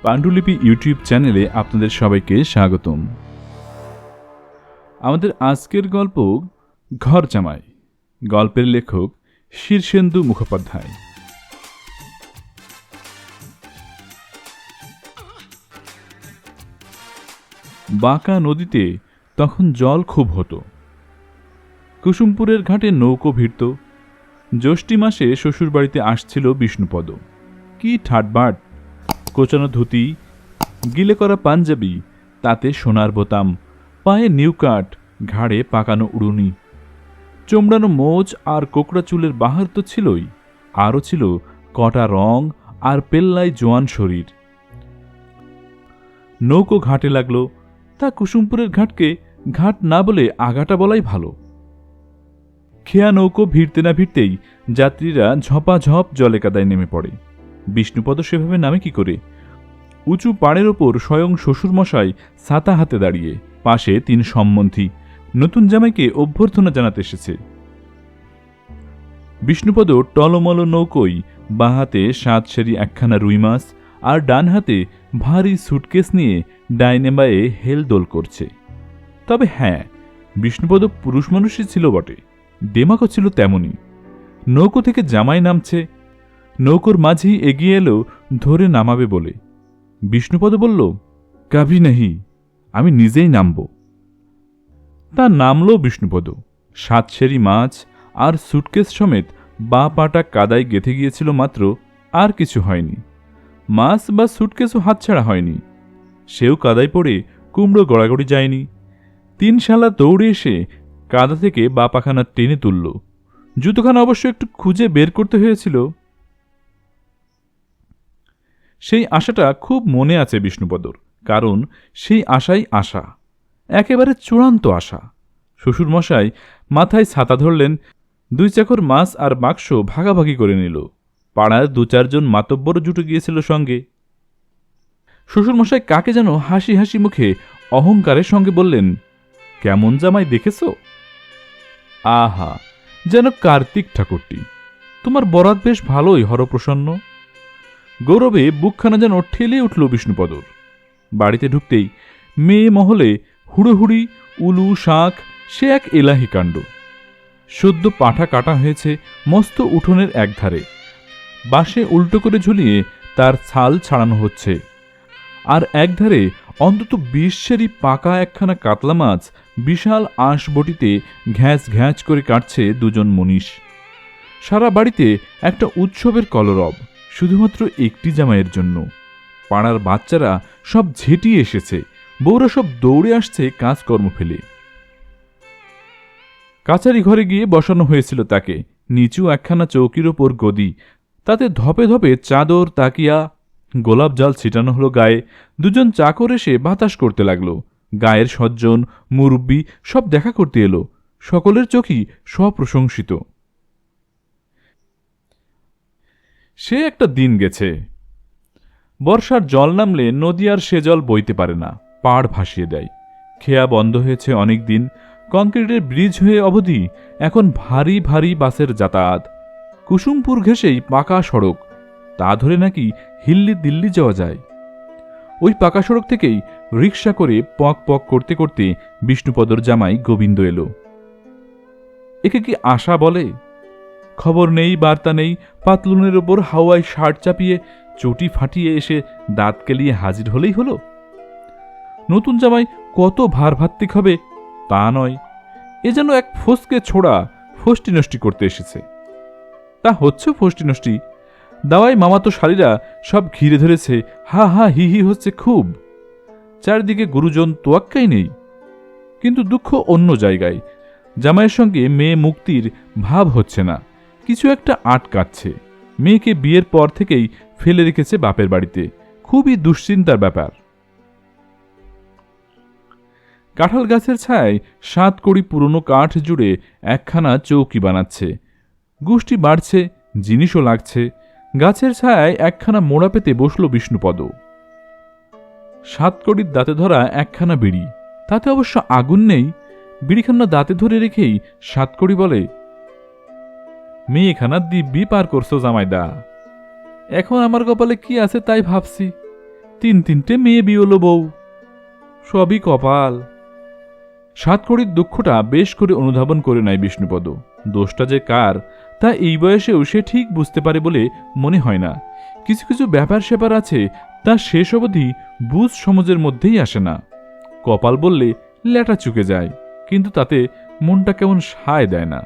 পাণ্ডুলিপি ইউটিউব চ্যানেলে আপনাদের সবাইকে স্বাগতম। আমাদের আজকের গল্প ঘর জামাই। গল্পের লেখক শীর্ষেন্দু মুখোপাধ্যায়। বাঁকা নদীতে তখন জল খুব হতো। কুসুমপুরের ঘাটে নৌকো ভিড়ত। জ্যৈষ্ঠী মাসে শ্বশুরবাড়িতে আসছিল বিষ্ণুপদ। কি ঠাটবাট, কোচানো ধুতি, গিলে করা পাঞ্জাবি, তাতে সোনার বোতাম, পায়ে নিউকাট, ঘাড়ে পাকানো উড়ুনি, চমড়ানো মোজ আর কোকড়া চুলের বাহার তো ছিলই, আরও ছিল কটা রং আর পেল্লাই জোয়ান শরীর। নৌকো ঘাটে লাগলো। তা কুসুমপুরের ঘাটকে ঘাট না বলে আগাটা বলাই ভালো। খেয়া নৌকো ভিড়তে না ভিড়তেই যাত্রীরা ঝপাঝপ জলে কাদায় নেমে পড়ে। বিষ্ণুপদ সেভাবে নামে কি করে? উঁচু পাড়ের ওপর স্বয়ং শ্বশুরমশাই ছাতা হাতে দাঁড়িয়ে, পাশে 3 সম্বন্ধী নতুন জামাইকে অভ্যর্থনা জানাতে এসেছে। বিষ্ণুপদ টলমল নৌকোয় বাঁ হাতে 7 সেরি একখানা রুই মাছ আর ডান হাতে ভারী সুটকেস নিয়ে ডাইনে বায়ে হেলদোল করছে। তবে হ্যাঁ, বিষ্ণুপদ পুরুষ মানুষই ছিল বটে, দেমাকও ছিল তেমনই। নৌকো থেকে জামাই নামছে, নৌকোর মাঝি এগিয়ে এলো ধরে নামাবে বলে। বিষ্ণুপদ বলল, কাভি নাহি, আমি নিজেই নামব। তা নামল বিষ্ণুপদ। 7 সেরি মাছ আর সুটকেস সমেত বাঁ পাটা কাদায় গেঁথে গিয়েছিল মাত্র, আর কিছু হয়নি। মাছ বা সুটকেসও হাতছাড়া হয়নি। সেও কাদায় পড়ে কুমড়ো গড়াগড়ি যায়নি। 3 শালা দৌড়ে এসে কাদা থেকে বা পাখানা টেনে তুলল। জুতোখানা অবশ্য একটু খুঁজে বের করতে হয়েছিল। সেই আশাটা খুব মনে আছে বিষ্ণুপদর, কারণ সেই আশাই আশা, একেবারে চূড়ান্ত আশা। শ্বশুরমশাই মাথায় ছাতা ধরলেন, 2 চাকর মাছ আর বাক্স ভাগাভাগি করে নিল। পাড়ার 2-4 জন মাতব্বরও জুটে গিয়েছিল সঙ্গে। শ্বশুরমশাই কাকে যেন হাসি হাসি মুখে অহংকারের সঙ্গে বললেন, কেমন জামাই দেখেছ? আহা, যেন কার্তিক ঠাকুরটি। তোমার বরাত বেশ ভালোই হরপ্রসন্ন। গৌরবে বুকখানা যেন ঠেলে উঠল বিষ্ণুপদর। বাড়িতে ঢুকতেই মেয়ে মহলে হুড়োহুড়ি, উলু শাঁখ, সে এক এলাহি কাণ্ড। সদ্য পাঁঠা কাটা হয়েছে মস্ত উঠোনের একধারে, বাঁশে উল্টো করে ঝুলিয়ে তার ছাল ছাড়ানো হচ্ছে। আর একধারে অন্তত 20 সেরি পাকা একখানা কাতলা মাছ বিশাল আঁশ বটিতে ঘ্যাঁচ ঘ্যাঁচ করে কাটছে 2 জন মনীষ। সারা বাড়িতে একটা উৎসবের কলরব, শুধুমাত্র একটি জামাইয়ের জন্য। পাড়ার বাচ্চারা সব ঝেঁটিয়ে এসেছে, বউরা সব দৌড়ে আসছে কাজকর্ম ফেলে। কাছারি ঘরে গিয়ে বসানো হয়েছিল তাকে। নিচু একখানা চৌকির ওপর গদি, তাতে ধপে ধপে চাদর, তাকিয়া, গোলাপ জল ছিটানো হলো গায়ে। 2 জন চাকর এসে বাতাস করতে লাগলো। গায়ের সজ্জন, মুরব্বি সব দেখা করতে এলো। সকলের চোখই স্বপ্রশংসিত। সে একটা দিন গেছে। বর্ষার জল নামলে নদী আর সে জল বইতে পারে না, পাড় ভাসিয়ে দেয়। খেয়া বন্ধ হয়েছে অনেক দিন। কংক্রিটের ব্রিজ হয়ে অবধি এখন ভারী ভারী বাসের যাতায়াত। কুসুমপুর ঘেঁষেই পাকা সড়ক, তা ধরে নাকি হিল্লি দিল্লি যাওয়া যায়। ওই পাকা সড়ক থেকেই রিকশা করে পক পক করতে করতে বিষ্ণুপদর জামাই গোবিন্দ এলো। একে কি আশা বলে? খবর নেই, বার্তা নেই। পাতলুনের ওপর হাওয়ায় শার্ট চাপিয়ে চটি ফাটিয়ে এসে দাঁত কেলিয়ে হাজির হলেই হলো। নতুন জামাই কত ভারভাত্তিক হবে তা নয়, এ যেন এক ফোসকে ছোড়া ফষ্টি নষ্টি করতে এসেছে। তা হচ্ছে ফষ্টি নষ্টি। দাওয়াই মামাতো শালীরা সব ঘিরে ধরেছে, হা হা হি হি হচ্ছে খুব। চারিদিকে গুরুজন তোয়াক্কাই নেই। কিন্তু দুঃখ অন্য জায়গায়। জামাইয়ের সঙ্গে মেয়ে মুক্তির ভাব হচ্ছে না, কিছু একটা আটকাচ্ছে। মেয়েকে বিয়ের পর থেকেই ফেলে রেখেছে বাপের বাড়িতে, খুবই দুশ্চিন্তার ব্যাপার। কাঁঠাল গাছের ছায়ায় 7 কড়ি পুরনো কাঠ জুড়ে একখানা চৌকি বানাচ্ছে। গোষ্ঠী বাড়ছে, জিনিসও লাগছে। গাছের ছায়ায় একখানা মোড়া পেতে বসল বিষ্ণুপদ। 7 কড়ির দাঁতে ধরা একখানা বিড়ি, তাতে অবশ্য আগুন নেই। বিড়িখানা দাঁতে ধরে রেখেই 7 কড়ি বলে, মেয়েখানা দিব্যি পার করছো জামাইদা। এখন আমার কপালে কি আছে তাই ভাবছি। তিনটে মেয়ে বিয়েলো বউ, সবই কপাল। সাতকড়ির দুঃখটা বেশ করে অনুধাবন করে নেয় বিষ্ণুপদ। দোষটা যে কার তা এই বয়সেও সে ঠিক বুঝতে পারে বলে মনে হয় না। কিছু কিছু ব্যাপার স্যাপার আছে তা শেষ অবধি বুঝ সমাজের মধ্যেই আসে না। কপাল বললে ল্যাটা চুকে যায়, কিন্তু তাতে মনটা কেমন সায় দেয় না।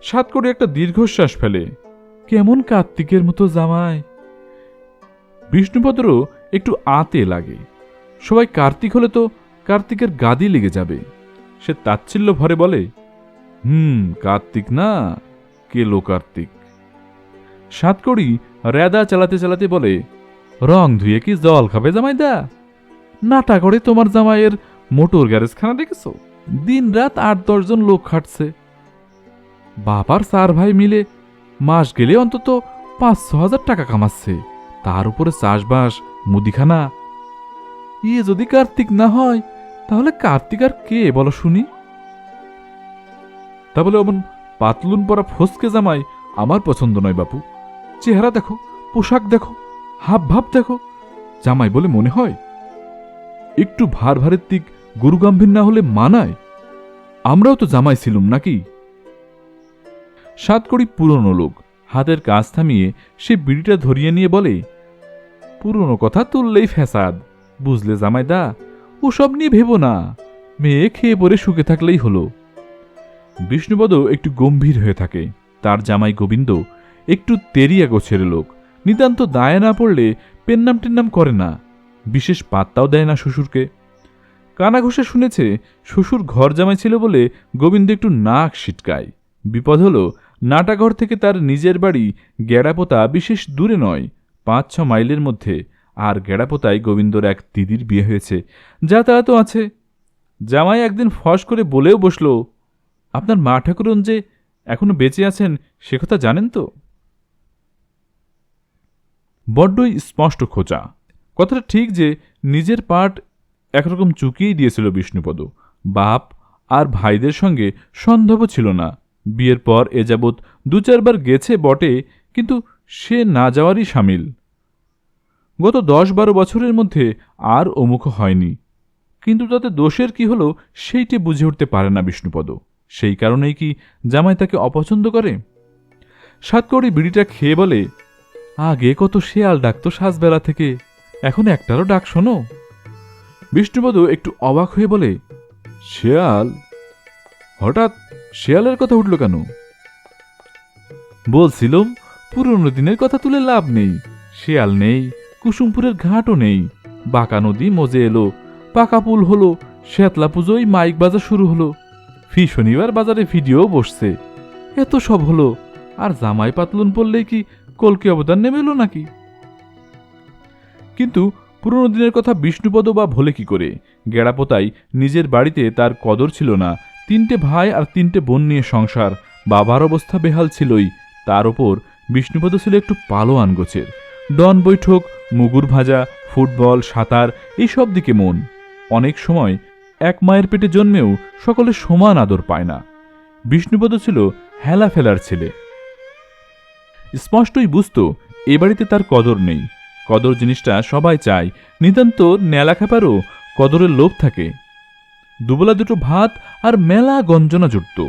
সাতকড়ি একটা দীর্ঘশ্বাস ফেলে, কেমন কার্তিকের মতো জামাই। বিষ্ণুপদরও একটু আতে লাগে। সবাই কার্তিক হলে তো কার্তিকের গাদি লেগে যাবে। সে তাচ্ছিল্য ভরে বলে, কার্তিক না, কেলো কার্তিক। সাতকড়ি রেদা চালাতে চালাতে বলে, রং ধুয়ে কি জল খাবে জামাইদা? নাটা করে তোমার জামাইয়ের মোটর গ্যারেজখানা দেখেছ? দিন রাত 8-10 জন লোক খাটছে। বাবার 4 ভাই মিলে মাস গেলে অন্তত 5-6 হাজার টাকা কামাচ্ছে, তার উপরে চাষবাস, মুদিখানা। ইয়ে যদি কার্তিক না হয় তাহলে কার্তিক আর কে বলো শুনি? তা বলে অমন পাতলুন পরা ফসকে জামাই আমার পছন্দ নয় বাপু। চেহারা দেখো, পোশাক দেখো, হাব ভাব দেখো, জামাই বলে মনে হয়? একটু ভার ভারেত্তিক গুরুগম্ভীর না হলে মানায়? আমরাও তো জামাই ছিলুম নাকি? সাতকড়ি পুরনো লোক, হাতের কাজ থামিয়ে সে বিড়িটা ধরিয়ে নিয়ে বলে, পুরনো কথা তুললেই ফ্যাসাদ, বুঝলে জামাইদা? ওসব নিয়ে ভেবো না, মেয়ে খেয়ে পরে সুখে থাকলেই হলো। বিষ্ণুপদ একটু গম্ভীর হয়ে থাকে। তার জামাই গোবিন্দ একটু তেরিয়া গোছের লোক, নিতান্ত দায়ে না পড়লে পেন্নাম টেন্নাম করে না, বিশেষ পাত্তাও দেয় না শ্বশুরকে। কানা ঘষে শুনেছে শ্বশুর ঘর জামাই ছিল বলে গোবিন্দ একটু নাক সিটকায়। বিপদ হল নাটাঘর থেকে তার নিজের বাড়ি গেড়াপোতা বিশেষ দূরে নয়, 5-6 মাইলের মধ্যে। আর গেড়াপোতায় গোবিন্দর এক দিদির বিয়ে হয়েছে, যাতায়াতও আছে। জামাই একদিন ফস করে বলেও বসল, আপনার মা ঠাকুরন যে এখনো বেঁচে আছেন সে কথা জানেন তো? বড্ডই স্পষ্ট খোঁচা। কথাটা ঠিক যে নিজের পাট একরকম চুকিয়েই দিয়েছিল বিষ্ণুপদ। বাপ আর ভাইদের সঙ্গে সন্ধব ছিল না। বিয়ের পর এ যাবৎ 2-4 বার গেছে বটে, কিন্তু সে না যাওয়ারই সামিল। গত 10-12 বছরের মধ্যে আর অমুখ হয়নি। কিন্তু তাতে দোষের কি হলো সেইটি বুঝে উঠতে পারে না বিষ্ণুপদ। সেই কারণেই কি জামাই তাকে অপছন্দ করে? সাতকড়ি বিড়িটা খেয়ে বলে, আগে কত শেয়াল ডাকতো সাজবেলা থেকে, এখন একটারও ডাক শোনো? বিষ্ণুপদ একটু অবাক হয়ে বলে, শেয়াল? হঠাৎ শেয়ালের কথা উঠল কেন? বলছিলাম পুরনো দিনের কথা তুলে লাভ নেই। শেয়াল নেই, কুসুমপুরের ঘাটও নেই, বাঁকা নদী মজে এলো, পাকা পুল হলো, শ্যাতলা পুজোয় মাইক বাজার শুরু হলো, ফি শনিবার বাজারে ভিডিও বসছে, এত সব হলো, আর জামাই পাতলুন পড়লেই কি কলকি অবদান নেমে এলো নাকি? কিন্তু পুরনো দিনের কথা বিষ্ণুপদ বা ভোলে কি করে? গেড়াপোতায় নিজের বাড়িতে তার কদর ছিল না। 3টে ভাই আর 3টে বোন নিয়ে সংসার, বাবার অবস্থা বেহাল ছিলই। তার ওপর বিষ্ণুপদ ছিল একটু পালোয়ান গোছের। ডন বৈঠক, মুগুর ভাজা, ফুটবল, সাঁতার এইসব দিকে মন। অনেক সময় এক মায়ের পেটে জন্মেও সকলে সমান আদর পায় না। বিষ্ণুপদ ছিল হেলা ফেলার ছেলে। স্পষ্টই বুঝত এ বাড়িতে তার কদর নেই। কদর জিনিসটা সবাই চায়, নিতান্ত নেলা খাপারও কদরের লোভ থাকে। দুবেলা 2টো ভাত আর মেলা গঞ্জনা জুটত।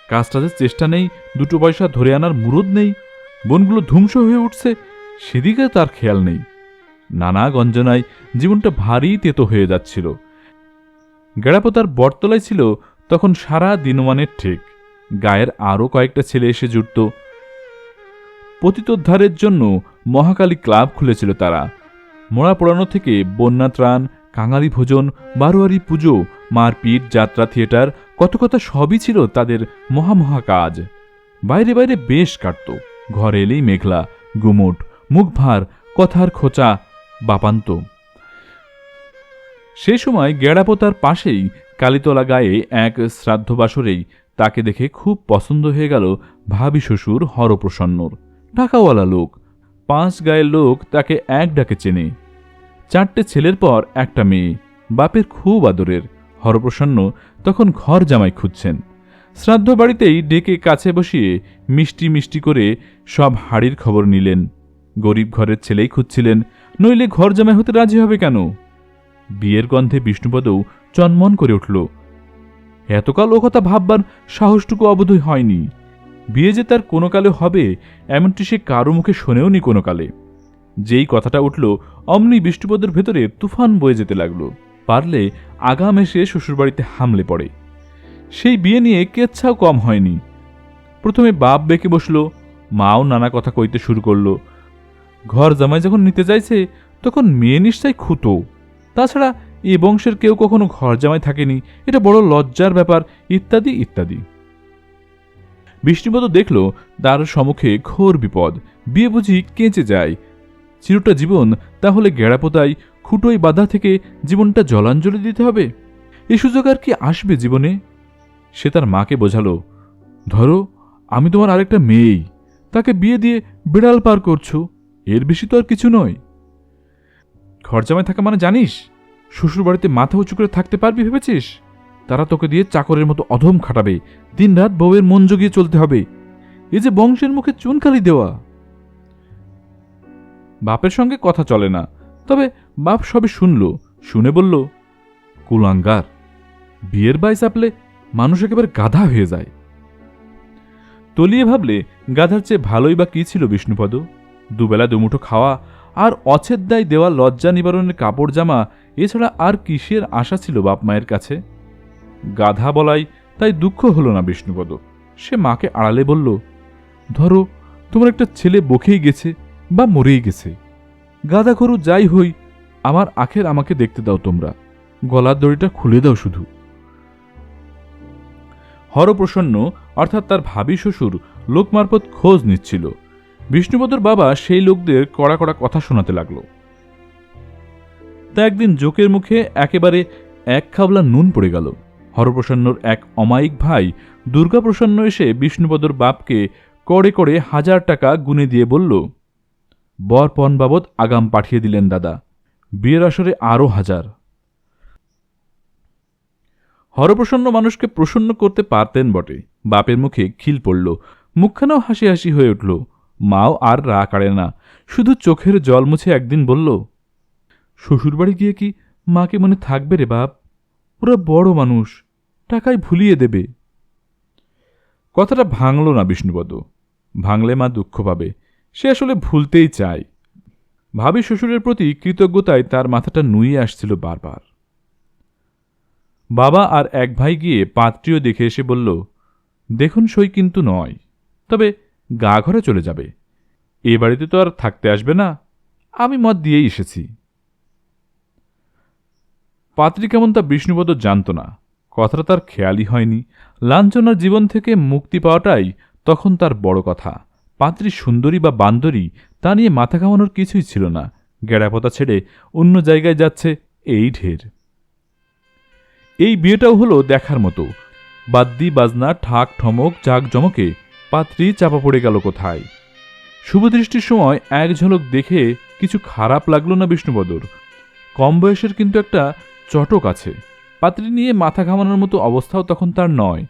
কাজটাজের চেষ্টা নেই, 2টো পয়সা ধরে আনার মুরদ নেই। বোনগুলো ধ্বংস হয়ে উঠছে, সেদিকে তার খেয়াল নেই। নানা গঞ্জনায় জীবনটা ভারী তেতো হয়ে যাচ্ছিল। গেড়াপোতার বটতলায় ছিল তখন সারা দিনমানের ঠেক। গায়ের আরও কয়েকটা ছেলে এসে জুটত। পতিতোদ্ধারের জন্য মহাকালী ক্লাব খুলেছিল তারা। মোড়া পোড়ানো থেকে বন্যা ত্রাণ, কাঙালি ভোজন, বারোয়ারি পুজো, মারপিট, যাত্রা, থিয়েটার, কত কথা সবই ছিল তাদের মহামহা কাজ। বাইরে বাইরে বেশ কাটত। ঘরে এলেই মেঘলা, গুমোট, মুখ ভার, কথার খোঁচা, বাপান্ত। সে সময় গেড়াপোতার পাশেই কালীতলা গায়ে এক শ্রাদ্ধবাসরেই তাকে দেখে খুব পছন্দ হয়ে গেল ভাবি শ্বশুর হরপ্রসন্নর। ঢাকাওয়ালা লোক, 5 গায়ের লোক তাকে এক ডাকে চেনে। 4টে ছেলের পর একটা মেয়ে, বাপের খুব আদরের। হরপ্রসন্ন তখন ঘর জামাই খুঁজছেন। শ্রাদ্ধ বাড়িতেই ডেকে কাছে বসিয়ে মিষ্টি মিষ্টি করে সব হাড়ির খবর নিলেন। গরিব ঘরের ছেলেই খুঁজছিলেন। নইলে ঘর জামাই হতে রাজি হবে কেন? বিয়ের গন্ধে বিষ্ণুপদও চনমন করে উঠল। এতকাল ও কথা ভাববার সাহসটুকু অবোধই হয়নি। বিয়ে যে তার কোনো কালে হবে এমনটি সে কারো মুখে শোনেও নি কোনো কালে। যেই কথাটা উঠল অমনি বিষ্ণুপদের ভেতরে তুফান বয়ে যেতে লাগল। পারলে আগাম এসে শ্বশুরবাড়িতে হামলে পড়ে। সেই বিয়ে নিয়ে কেচ্ছাও কম হয়নি। প্রথমে বাপ বেঁকে বসল, মাও নানা কথা কইতে শুরু করল। ঘর জামাই যখন নিতে চাইছে তখন মেয়ে নিশ্চয় খুঁতো। তাছাড়া এ বংশের কেউ কখনো ঘর জামাই থাকেনি, এটা বড় লজ্জার ব্যাপার, ইত্যাদি ইত্যাদি। বিষ্ণুপদ দেখল তার সম্মুখে ঘোর বিপদ। বিয়ে বুঝি কেঁচে যায়। চিরটা জীবন তাহলে গেড়াপোতায় খুঁটোয় বাধা থেকে জীবনটা জলাঞ্জলি দিতে হবে? এ সুযোগ আর কি আসবে জীবনে? সে তার মাকে বোঝালো, ধরো আমি তোমার আরেকটা মেয়েই, তাকে বিয়ে দিয়ে বিড়াল পার করছো, এর বেশি তো আর কিছু নয়। ঘর জামাই থাকা মানে জানিস? শ্বশুরবাড়িতে মাথা উঁচু করে থাকতে পারবি ভেবেছিস? তারা তোকে দিয়ে চাকরের মতো অধম খাটাবে, দিনরাত বউয়ের মন জগিয়ে চলতে হবে। এ যে বংশের মুখে চুনকালি দেওয়া। বাপের সঙ্গে কথা চলে না, তবে বাপ সবই শুনল, শুনে বলল, কুলাঙ্গার, বিয়ের বাই চাপলে মানুষ একেবারে গাধা হয়ে যায়। তলিয়ে ভাবলে গাধার চেয়ে ভালোই বা কি ছিল বিষ্ণুপদ? দুবেলা দুমুঠো খাওয়া আর অছেদ্দায় দেওয়া লজ্জা নিবারণের কাপড় জামা, এছাড়া আর কিসের আশা ছিল বাপ মায়ের কাছে? গাধা বলাই তাই দুঃখ হল না বিষ্ণুপদ। সে মাকে আড়ালে বলল, ধরো তোমার একটা ছেলে বকেই গেছে বা মরেই গেছে, গাধা গরু যাই হই, আমার আখের আমাকে দেখতে দাও, তোমরা গলার দড়িটা খুলে দাও শুধু। হরপ্রসন্ন অর্থাৎ তার ভাবি শ্বশুর লোক মারফত খোঁজ নিচ্ছিল। বিষ্ণুপদর বাবা সেই লোকদের কড়া কড়া কথা শোনাতে লাগল। তা একদিন জোকের মুখে একেবারে এক খাবলা নুন পড়ে গেল। হরপ্রসন্নর এক অমায়িক ভাই দুর্গাপ্রসন্ন এসে বিষ্ণুপদর বাপকে করে করে 1000 টাকা গুনে দিয়ে বলল, বর পণ বাবদ আগাম পাঠিয়ে দিলেন দাদা, বিয়ের আসরে আরও 1000। হরপ্রসন্ন মানুষকে প্রসন্ন করতে পারতেন বটে। বাপের মুখে খিল পড়ল, মুখখানাও হাসি হাসি হয়ে উঠল। মাও আর রাগ আড়ে না, শুধু চোখের জল মুছে একদিন বলল, শ্বশুরবাড়ি গিয়ে কি মাকে মনে থাকবে রে বাপ? ওরা বড় মানুষ, টাকায় ভুলিয়ে দেবে। কথাটা ভাঙল না বিষ্ণুপদ। ভাঙলে মা দুঃখ পাবে, সে আসলে ভুলতেই চায়। ভাবি শ্বশুরের প্রতি কৃতজ্ঞতায় তার মাথাটা নুয়ে আসছিল বারবার। বাবা আর এক ভাই গিয়ে পাত্রীও দেখে এসে বলল, দেখুন সই কিন্তু নয়, তবে গা ঘরে চলে যাবে। এ বাড়িতে তো আর থাকতে আসবে না, আমি মত দিয়েই এসেছি। পাত্রী কেমন তা বিষ্ণুপদ জানত না, কথাটা তার খেয়ালই হয়নি। লাঞ্ছনার জীবন থেকে মুক্তি পাওয়াটাই তখন তার বড় কথা। পাত্রী সুন্দরী বা বান্দরী তা নিয়ে মাথা ঘামানোর কিছুই ছিল না। গেড়াপোতা ছেড়ে অন্য জায়গায় যাচ্ছে, এই ঢের। এই বিয়েটাও হলো দেখার মতো। বাদ্যি বাজনা ঠাক ঠমক জাঁকজমকে পাত্রী চাপা পড়ে গেল কোথায়। শুভদৃষ্টির সময় এক ঝলক দেখে কিছু খারাপ লাগলো না বিষ্ণুপদর। কম বয়সের কিন্তু একটা চটক আছে। পাত্রী নিয়ে মাথা ঘামানোর মতো অবস্থাও তখন তার নয়।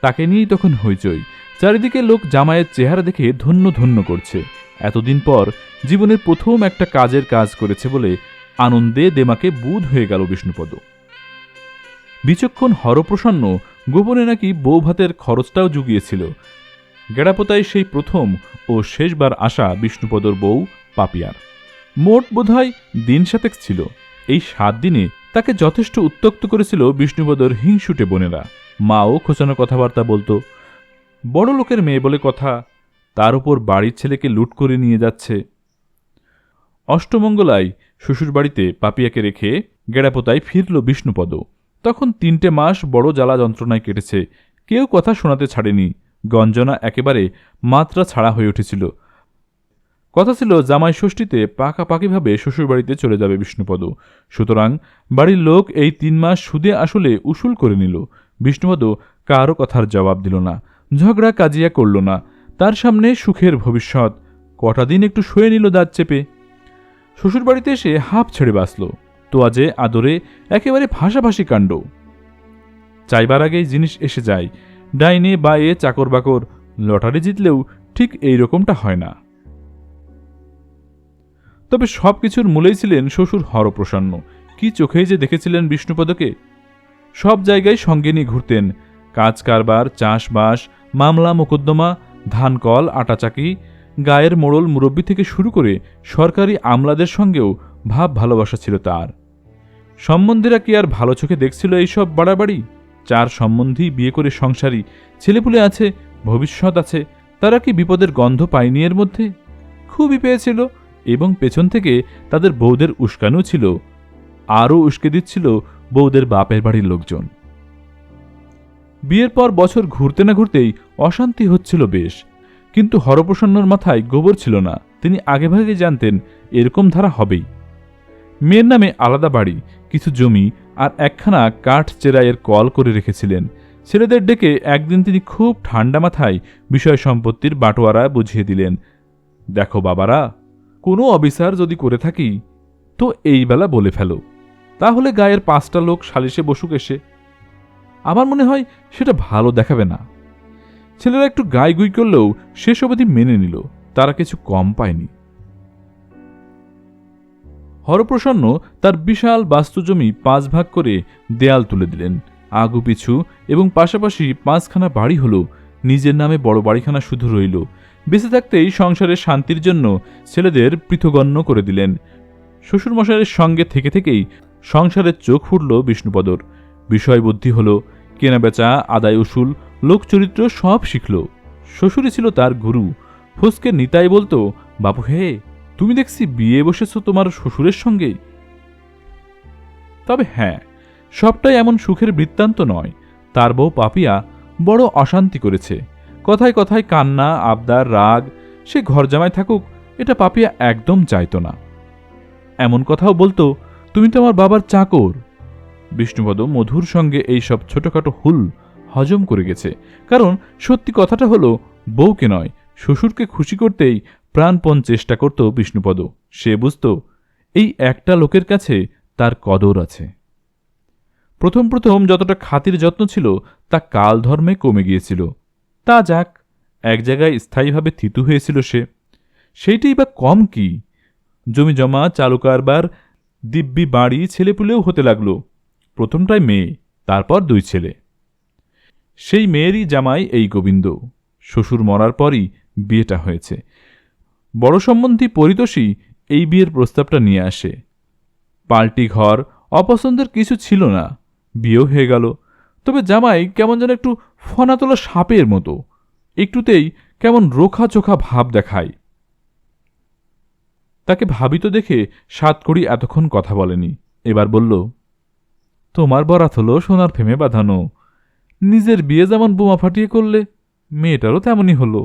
তাকে নিয়েই তখন হইচই। চারিদিকে লোক জামাইয়ের চেহারা দেখে ধন্য ধন্য করছে। এতদিন পর জীবনের প্রথম একটা কাজের কাজ করেছে বলে আনন্দে দেমাকে বুঁদ হয়ে গেল বিষ্ণুপদ। বিচক্ষণ হরপ্রসন্ন গোপনে নাকি বউ ভাতের খরচটাও জুগিয়েছিল। গেড়াপোতায় সেই প্রথম ও শেষবার আসা বিষ্ণুপদর বউ পাপিয়ার। মোট বোধহয় দিন 7 ছিল। এই 7 দিনে তাকে যথেষ্ট উত্ত্যক্ত করেছিল বিষ্ণুপদর হিংসুটে বোনেরা। মাও খোঁচানো কথাবার্তা বলতো, বড় লোকের মেয়ে বলে কথা, তার উপর বাড়ির ছেলেকে লুট করে নিয়ে যাচ্ছে। অষ্টমঙ্গলায় শ্বশুরবাড়িতে পাপিয়াকে রেখে গেড়াপোতায় ফিরল বিষ্ণুপদ। তখন 3টে মাস বড় জ্বালা যন্ত্রণায় কেটেছে। কেউ কথা শোনাতে ছাড়েনি। গঞ্জনা একেবারে মাত্রা ছাড়া হয়ে উঠেছিল। কথা ছিল জামাই ষষ্ঠীতে পাকাপাকিভাবে শ্বশুরবাড়িতে চলে যাবে বিষ্ণুপদ। সুতরাং বাড়ির লোক এই 3 মাস সুদে আসলে উসুল করে নিল। বিষ্ণুপদ কারো কথার জবাব দিল না, ঝগড়া কাজিয়া করল না। তার সামনে সুখের ভবিষ্যৎ। কটা দিন একটু শুয়ে নিল দাঁত চেপে। শ্বশুরবাড়িতে এসে হাঁপ ছেড়ে বাঁচল। তোয়াজে আদরে একেবারে ভাষাভাষী কাণ্ড। চাইবার আগেই জিনিস এসে যায়। ডাইনে বায়ে চাকর বাকর। লটারি জিতলেও ঠিক এই রকমটা হয় না। তবে সব কিছুর মূলেই ছিলেন শ্বশুর হরপ্রসন্ন। কি চোখেই যে দেখেছিলেন বিষ্ণুপদকে! সব জায়গায় সঙ্গে নিয়ে ঘুরতেন। কাজ কারবার, চাষবাস, মামলা মোকদ্দমা, ধানকল, আটাচাকি, গায়ের মোড়ল মুরব্বি থেকে শুরু করে সরকারি আমলাদের সঙ্গেও ভাব ভালোবাসা ছিল তার। সম্বন্ধীরা কি আর ভালো চোখে দেখছিল এইসব বাড়াবাড়ি? 4 সম্বন্ধী বিয়ে করে সংসারী, ছেলেপুলে আছে, ভবিষ্যৎ আছে, তারা কি বিপদের গন্ধ পায়নি এর মধ্যে? খুবই পেয়েছিল, এবং পেছন থেকে তাদের বউদের উস্কানো ছিল। আরও উস্কে দিচ্ছিল বউদের বাপের বাড়ির লোকজন। বিয়ের পর বছর ঘুরতে না ঘুরতেই অশান্তি হচ্ছিল বেশ, কিন্তু হরপ্রসন্নর মাথায় গোবর ছিল না। তিনি আগেভাগে জানতেন এরকম ধারা হবেই। মেয়ের নামে আলাদা বাড়ি, কিছু জমি আর একখানা কাঠ চেরাইয়ের কল করে রেখেছিলেন। ছেলেদের ডেকে একদিন তিনি খুব ঠান্ডা মাথায় বিষয় সম্পত্তির বাটোয়ারা বুঝিয়ে দিলেন। দেখো বাবারা, কোনো অবিচার যদি করে থাকি তো এই বেলা বলে ফেলো, তাহলে গায়ের 5টা লোক সালিশে বসুক এসে। আমার মনে হয় সেটা ভালো দেখাবে না। ছেলেরা একটু গাইগুই করলেও শেষ অবধি মেনে নিল, তারা কিছু কম পায়নি। হরপ্রসন্ন তার বিশাল বাস্তুজমি 5 ভাগ করে দেয়াল তুলে দিলেন আগু পিছু, এবং পাশাপাশি 5খানা বাড়ি হল। নিজের নামে বড় বাড়িখানা শুধু রইল। বেঁচে থাকতেই সংসারের শান্তির জন্য ছেলেদের পৃথগণ্য করে দিলেন। শ্বশুরমশাইয়ের সঙ্গে থেকে থেকেই সংসারের চোখ ফুটল বিষ্ণুপদর। বিষয় বুদ্ধি হল, কেনাবেচা, আদায় উসুল, লোকচরিত্র সব শিখল। শ্বশুরই ছিল তার গুরু। ফসকে নিতাই বলতো, বাবু হে, তুমি দেখছি বিয়ে বসেছ তোমার শ্বশুরের সঙ্গেই। তবে হ্যাঁ, সবটাই এমন সুখের বৃত্তান্ত নয়। তার বউ পাপিয়া বড় অশান্তি করেছে। কথায় কথায় কান্না, আবদার, রাগ। সে ঘর জামাই থাকুক, এটা পাপিয়া একদম চাইত না। এমন কথাও বলতো, তুমি তো আমার বাবার চাকর। বিষ্ণুপদ মধুর সঙ্গে এই সব ছোটখাটো হুল হজম করে গেছে, কারণ সত্যি কথাটা হলো, বউকে নয় শ্বশুরকে খুশি করতেই প্রাণপণ চেষ্টা করত বিষ্ণুপদ। সে বুঝত এই একটা লোকের কাছে তার কদর আছে। প্রথম প্রথম যতটা খাতির যত্ন ছিল তা কাল ধর্মে কমে গিয়েছিল। তা যাক, এক জায়গায় স্থায়ীভাবে থিতু হয়েছিল সে, সেইটাই বা কম কি? জমি জমা, চালু কারবার, দিব্যি বাড়ি, ছেলেপুলেও হতে লাগলো। প্রথমটায় মেয়ে, তারপর 2 ছেলে। সেই মেয়েরই জামাই এই গোবিন্দ। শ্বশুর মরার পরই বিয়েটা হয়েছে। বড় সম্বন্ধী পরিতোষী এই বিয়ের প্রস্তাবটা নিয়ে আসে। পাল্টি ঘর, অপছন্দের কিছু ছিল না, বিয়েও হয়ে গেল। তবে জামাই কেমন যেন একটু ফনা তোলা সাপের মতো, একটুতেই কেমন রোখা চোখা ভাব দেখায়। তাকে ভাবিত দেখে সাতকড়ি এতক্ষণ কথা বলেনি। এবার বলল, তোমার বরাত হলো সোনার ফেমে বাঁধানো। নিজের বিয়ে যেমন বোমা ফাটিয়ে করলে, মেয়েটারও তেমনই হলো।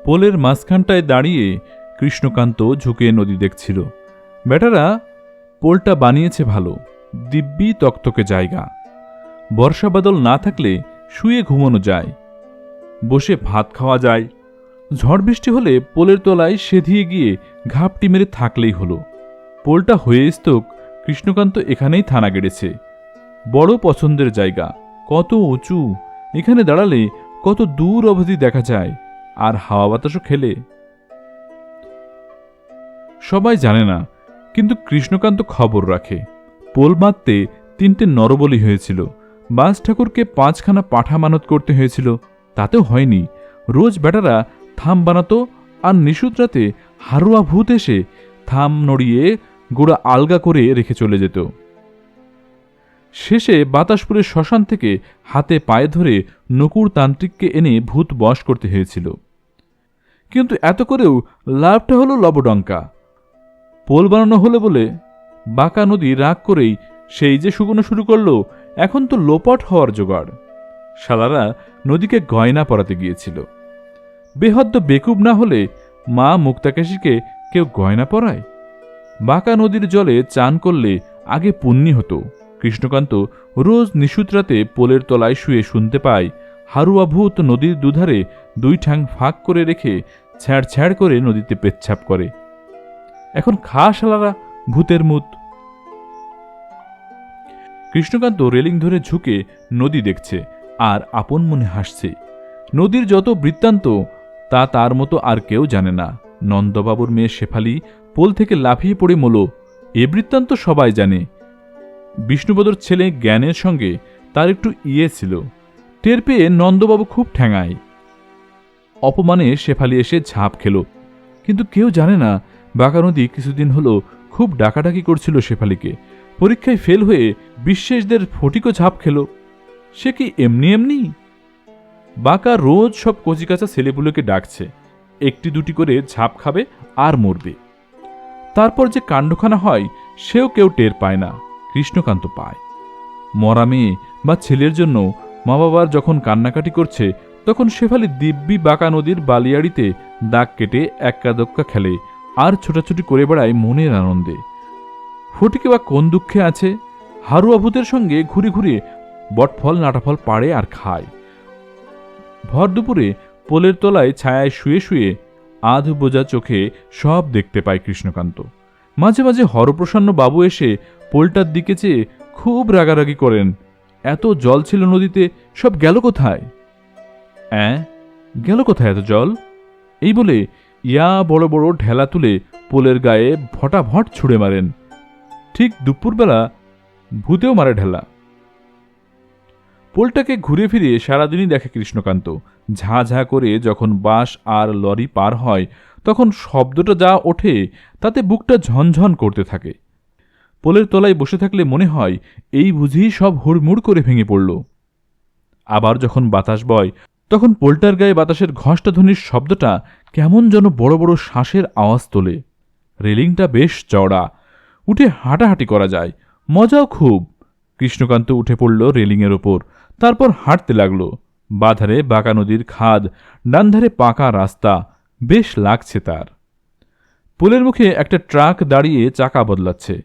পোলের মাঝখানটায় দাঁড়িয়ে কৃষ্ণকান্ত ঝুঁকে নদী দেখছিল। বেটারা পোলটা বানিয়েছে ভালো, দিব্যি তকতকে জায়গা। বর্ষা বাদল না থাকলে শুয়ে ঘুমানো যায়, বসে ভাত খাওয়া যায়। ঝড় বৃষ্টি হলে পোলের তলায় সেধিয়ে গিয়ে ঘাপটি মেরে থাকলেই হলো। পোলটা হয়ে স্তক কৃষ্ণকান্ত এখানেই থানা গেড়েছে। বড় পছন্দের জায়গা, কত উঁচু, এখানে দাঁড়ালে কত দূর অবধি দেখা যায়, আর হাওয়া বাতাসও খেলে। সবাই জানে না, কিন্তু কৃষ্ণকান্ত খবর রাখে। পোল বাঁধতে 3টে নরবলি হয়েছিল। বাস ঠাকুরকে 5খানা পাঠা মানত করতে হয়েছিল, তাতেও হয়নি। রোজ বেটারা থাম বানাতো, আর নিশুত রাতে হারুয়া ভূত এসে থাম নড়িয়ে গোড়া আলগা করে রেখে চলে যেত। শেষে বাতাসপুরের শ্মশান থেকে হাতে পায়ে ধরে নকুর তান্ত্রিককে এনে ভূত বশ করতে হয়েছিল। কিন্তু এত করেও লাভটা হলো লবডঙ্কা। পোল বানানো হলো বলে বাঁকা নদী রাগ করেই সেই যে শুকনো শুরু করল, এখন তো লোপট হওয়ার জোগাড়। শালারা নদীকে গয়না পরাতে গিয়েছিল। বেহদ্দ বেকুব না হলে মা মুক্তাকেশীকে কেউ গয়না পরায়? বাঁকা নদীর জলে চান করলে আগে পুণ্যি হতো। কৃষ্ণকান্ত রোজ নিশুত রাতে পোলের তলায় শুয়ে শুনতে পায় হারুয়া ভূত নদীর দুধারে 2 ঠ্যাং ফাঁক করে রেখে ছ্যাঁড় ছ্যাঁড় করে নদীতে পেচ্ছাপ করে। এখন খা শালারা ভূতের মুত। কৃষ্ণকান্ত রেলিং ধরে ঝুঁকে নদী দেখছে আর আপন মনে হাসছে। নদীর যত বৃত্তান্ত তা তার মতো আর কেউ জানে না। নন্দবাবুর মেয়ে শেফালি পোল থেকে লাফিয়ে পড়ে মলো, এ বৃত্তান্ত সবাই জানে। বিষ্ণুপদর ছেলে জ্ঞানের সঙ্গে তার একটু ইয়ে ছিল, টের পেয়ে নন্দবাবু খুব ঠ্যাঙায়। অপমানে শেফালি এসে ঝাঁপ খেল, কিন্তু কেউ জানে না বাঁকা নদী কিছুদিন হলো খুব ডাকাডাকি করছিল শেফালিকে। পরীক্ষায় ফেল হয়ে বিশ্বাসদের ফটিকও ঝাঁপ খেল। সে কি এমনি এমনি? বাঁকা রোজ সব কচিকাচা ছেলেপুলেকে ডাকছে, একটি দুটি করে ঝাঁপ খাবে আর মরবে। তারপর যে কাণ্ডখানা হয় সেও কেউ টের পায় না, কৃষ্ণকান্ত পায়। মরা মেয়ে বা ছেলের জন্য মা বাবার যখন কান্নাকাটি করছে, তখন শেফালি দিব্যি বাঁকা নদীর বালিয়াড়িতে দাগ কেটে এক্কা দোক্কা খেলে আর ছোটাছুটি করে বেড়ায় মনের আনন্দে। ফটিকে বা কোন দুঃখে আছে? হারুয়া ভূতের সঙ্গে ঘুরে ঘুরে বটফল নাটাফল পাড়ে আর খায়। ভর দুপুরে পোলের তলায় ছায়ায় শুয়ে শুয়ে আধ বোঝা চোখে সব দেখতে পায় কৃষ্ণকান্ত। মাঝে মাঝে হরপ্রসন্ন বাবু এসে পোলটার দিকে চেয়ে খুব রাগারাগি করেন, এত জল ছিল নদীতে, সব গেল কোথায়? গেল কোথায় এত জল? এই বলে ইয়া বড় বড় ঢেলা তুলে পোলের গায়ে ভটাভট ছুঁড়ে মারেন। ঠিক দুপুরবেলা ভূতেও মারে ঢেলা। পোলটাকে ঘুরে ফিরে সারাদিনই দেখে কৃষ্ণকান্ত। ঝাঁ ঝাঁ করে যখন বাস আর লরি পার হয়, তখন শব্দটা যা ওঠে তাতে বুকটা ঝনঝন করতে থাকে। পোলের তলায় বসে থাকলে মনে হয় এই বুঝি সব হুড়মুড় করে ভেঙে পড়ল। আবার যখন বাতাস বয়, তখন পোলটার গায়ে বাতাসের ঘষ্টাধ্বনির শব্দটা কেমন যেন বড় বড় শ্বাসের আওয়াজ তোলে। রেলিংটা বেশ চওড়া, উঠে হাঁটাহাঁটি করা যায়, মজাও খুব। কৃষ্ণকান্ত উঠে পড়ল রেলিংয়ের ওপর, তারপর হাঁটতে লাগল। বাধারে বাঁকা নদীর খাদ, ডানধারে পাকা রাস্তা, বেশ লাগছে তার। পোলের মুখে একটা ট্রাক দাঁড়িয়ে চাকা বদলাচ্ছে।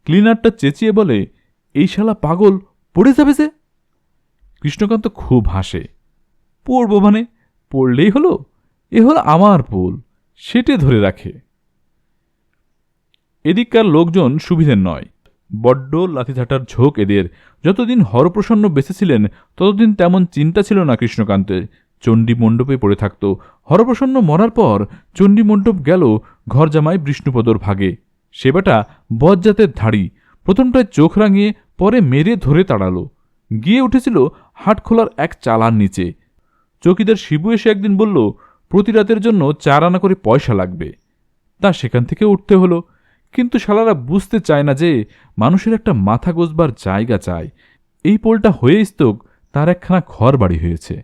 ক্লিনারটা চেঁচিয়ে বলে, এই শালা পাগল, পড়ে যাবে যে। কৃষ্ণকান্ত খুব হাসে। পড়ব মানে? পড়লেই হলো, এ হলো আমার পোল, সেটে ধরে রাখে। এদিককার লোকজন সুবিধের নয়, বড্ড লাথিঝাঁটার ঝোঁক এদের। যতদিন হরপ্রসন্ন বেঁচে ছিলেন ততদিন তেমন চিন্তা ছিল না কৃষ্ণকান্তের। চণ্ডী মণ্ডপে পড়ে থাকত। হরপ্রসন্ন মরার পর চণ্ডী মণ্ডপ গেল ঘরজামাই বিষ্ণুপদর ভাগে। সেবাটা বজ্জাতের ধাড়ি, প্রথমটায় চোখ রাঙিয়ে পরে মেরে ধরে তাড়ালো। গিয়ে উঠেছিল হাটখোলার এক চালার নিচে। চৌকিদার শিবু এসে একদিন বলল, প্রতি রাতের জন্য 4 আনা করে পয়সা লাগবে। তা সেখান থেকে উঠতে হলো। কিন্তু শালারা বুঝতে চায় না যে মানুষের একটা মাথা গোজবার জায়গা চায়। এই পোলটা হয়ে স্তক তার একখানা ঘর বাড়ি হয়েছে।